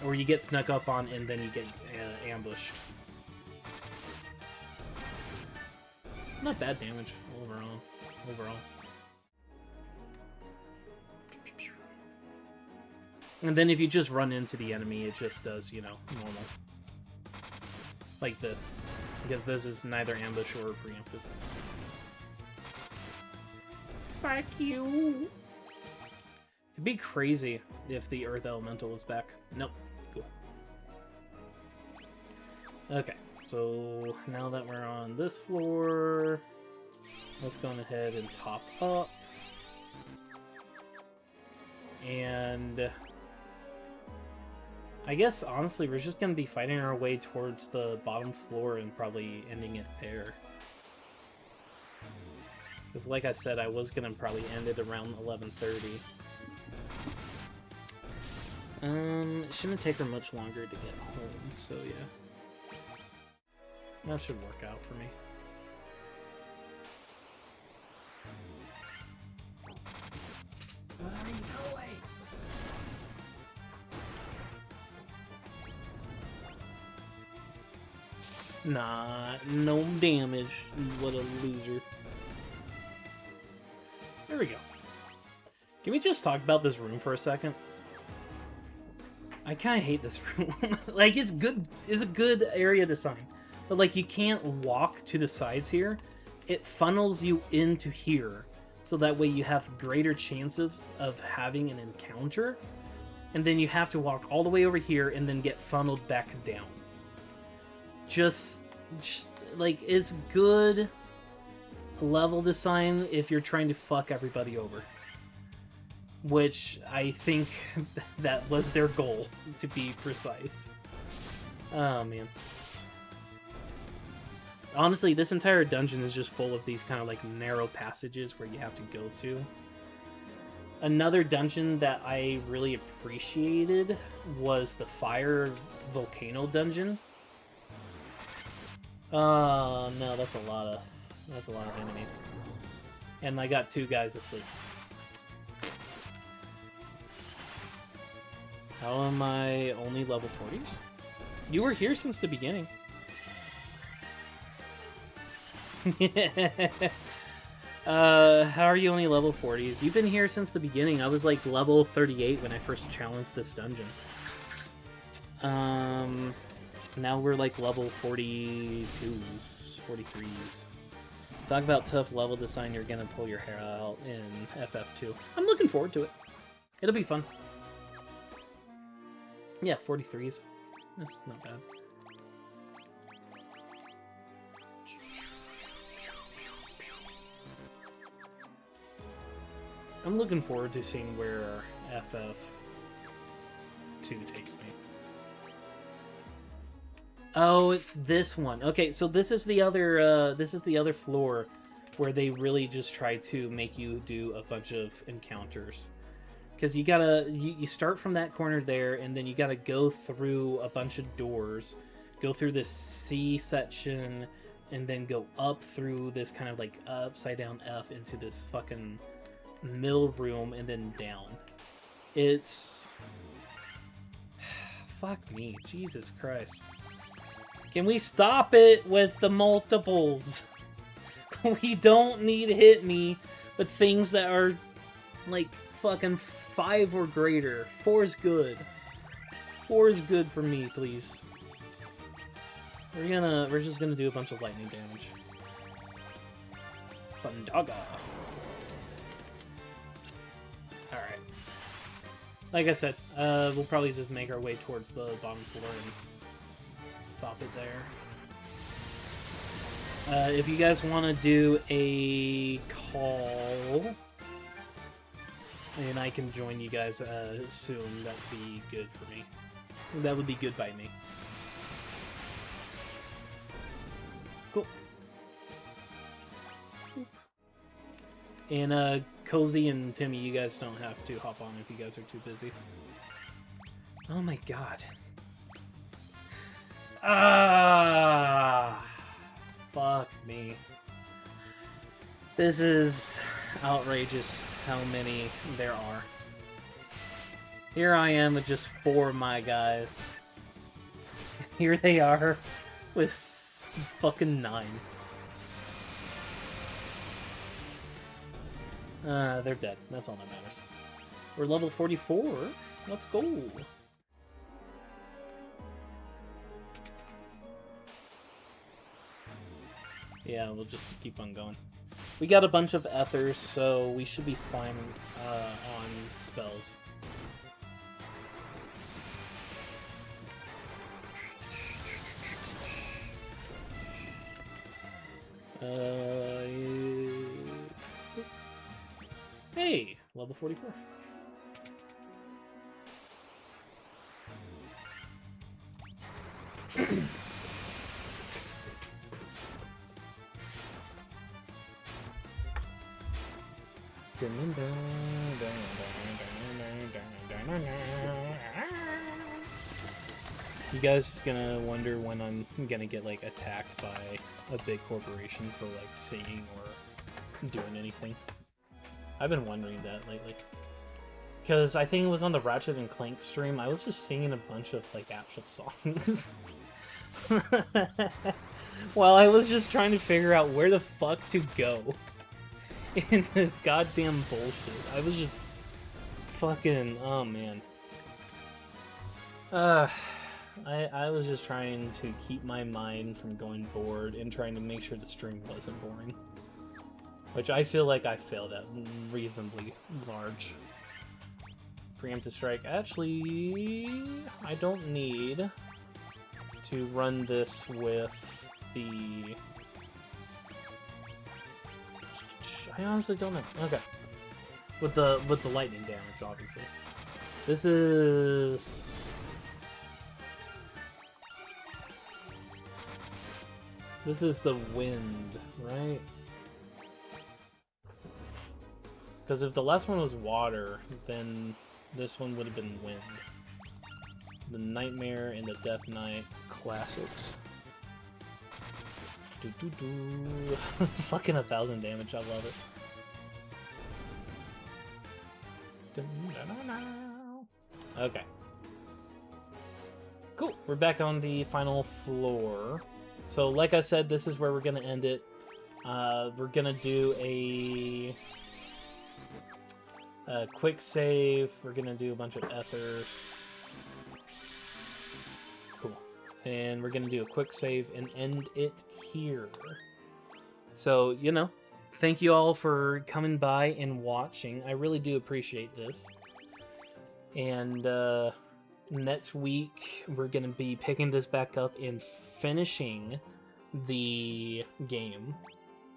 Or you get snuck up on, and then you get ambush. Not bad damage overall. And then if you just run into the enemy, it just does, you know, normal. Like this. Because this is neither ambush or preemptive. Fuck you! It'd be crazy if the Earth Elemental was back. Nope. Cool. Okay, so now that we're on this floor, let's go ahead and top up. And I guess, honestly, we're just going to be fighting our way towards the bottom floor and probably ending it there. Because like I said, I was going to probably end it around 11:30. It shouldn't take her much longer to get home, so yeah. That should work out for me. Where are you going? Nah, no damage. What a loser. There we go. Can we just talk about this room for a second? I kind of hate this room. Like, it's good. It's a good area design. But, like, you can't walk to the sides here. It funnels you into here. So that way you have greater chances of having an encounter. And then you have to walk all the way over here and then get funneled back down. Just like, it's good level design if you're trying to fuck everybody over. Which I think that was their goal, to be precise. Oh, man. Honestly, this entire dungeon is just full of these kind of like narrow passages where you have to go to. Another dungeon that I really appreciated was the Fire Volcano dungeon. Oh no, that's a lot of enemies. And I got 2 guys asleep. How am I only level 40s? You were here since the beginning. How are you only level 40s? You've been here since the beginning. I was like level 38 when I first challenged this dungeon. Now we're like level 42s, 43s. Talk about tough level design, you're gonna pull your hair out in FF2. I'm looking forward to it. It'll be fun. Yeah, 43s. That's not bad. I'm looking forward to seeing where FF2 takes me. Oh, it's this one. Okay, so this is the other floor where they really just try to make you do a bunch of encounters. Because you start from that corner there, and then you gotta go through a bunch of doors, go through this C section, and then go up through this kind of like upside down F into this fucking middle room, and then down. It's... Fuck me, Jesus Christ. Can we stop it with the multiples? We don't need to hit me with things that are like fucking 5 or greater. 4 is good. 4 is good for me, please. We're just gonna do a bunch of lightning damage. Fundaga. Alright. Like I said, we'll probably just make our way towards the bottom floor and stop it there. If you guys want to do a call, and I can join you guys soon, that'd be good for me. That would be good by me. Cool. And Cozy and Timmy, you guys don't have to hop on if you guys are too busy. Oh my god. Ah, fuck me. This is outrageous how many there are. Here I am with just 4 of my guys. Here they are with fucking 9. They're dead. That's all that matters. We're level 44. Let's go. Yeah, we'll just keep on going. We got a bunch of ethers, so we should be fine on spells. Hey, level 44. You guys gonna wonder when I'm gonna get like attacked by a big corporation for like singing or doing anything. I've been wondering that lately. Because I think it was on the Ratchet and Clank stream, I was just singing a bunch of like actual songs. While I was just trying to figure out where the fuck to go in this goddamn bullshit. I was just fucking, oh man. I was just trying to keep my mind from going bored and trying to make sure the stream wasn't boring. Which I feel like I failed at reasonably large. Preemptive strike. Actually, I don't need to run this with the... I honestly don't know. Okay. With the lightning damage, obviously. This is... This is the wind, right? Because if the last one was water, then this one would have been wind. The Nightmare and the Death Knight classics. Fucking 1,000 damage, I love it. Okay. Cool, we're back on the final floor. So like I said, this is where we're gonna end it. We're gonna do a quick save. We're gonna do a bunch of ethers. Cool. And we're gonna do a quick save and end it here. So, you know, thank you all for coming by and watching. I really do appreciate this. And next week, we're gonna be picking this back up and finishing the game.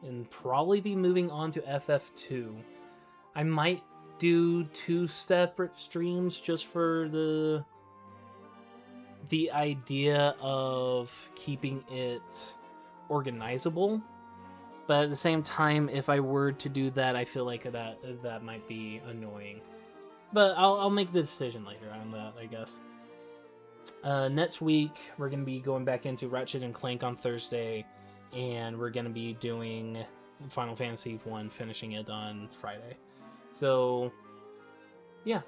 And probably be moving on to FF2. I might do 2 separate streams just for the idea of keeping it organizable. But at the same time, if I were to do that, I feel like that might be annoying. But I'll make the decision later on that, I guess. Next week, we're going to be going back into Ratchet and Clank on Thursday, and we're going to be doing Final Fantasy 1, finishing it on Friday. So, yeah,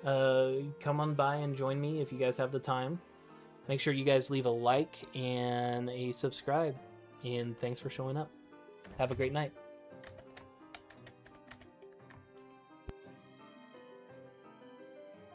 come on by and join me if you guys have the time. Make sure you guys leave a like and a subscribe. And thanks for showing up. Have a great night.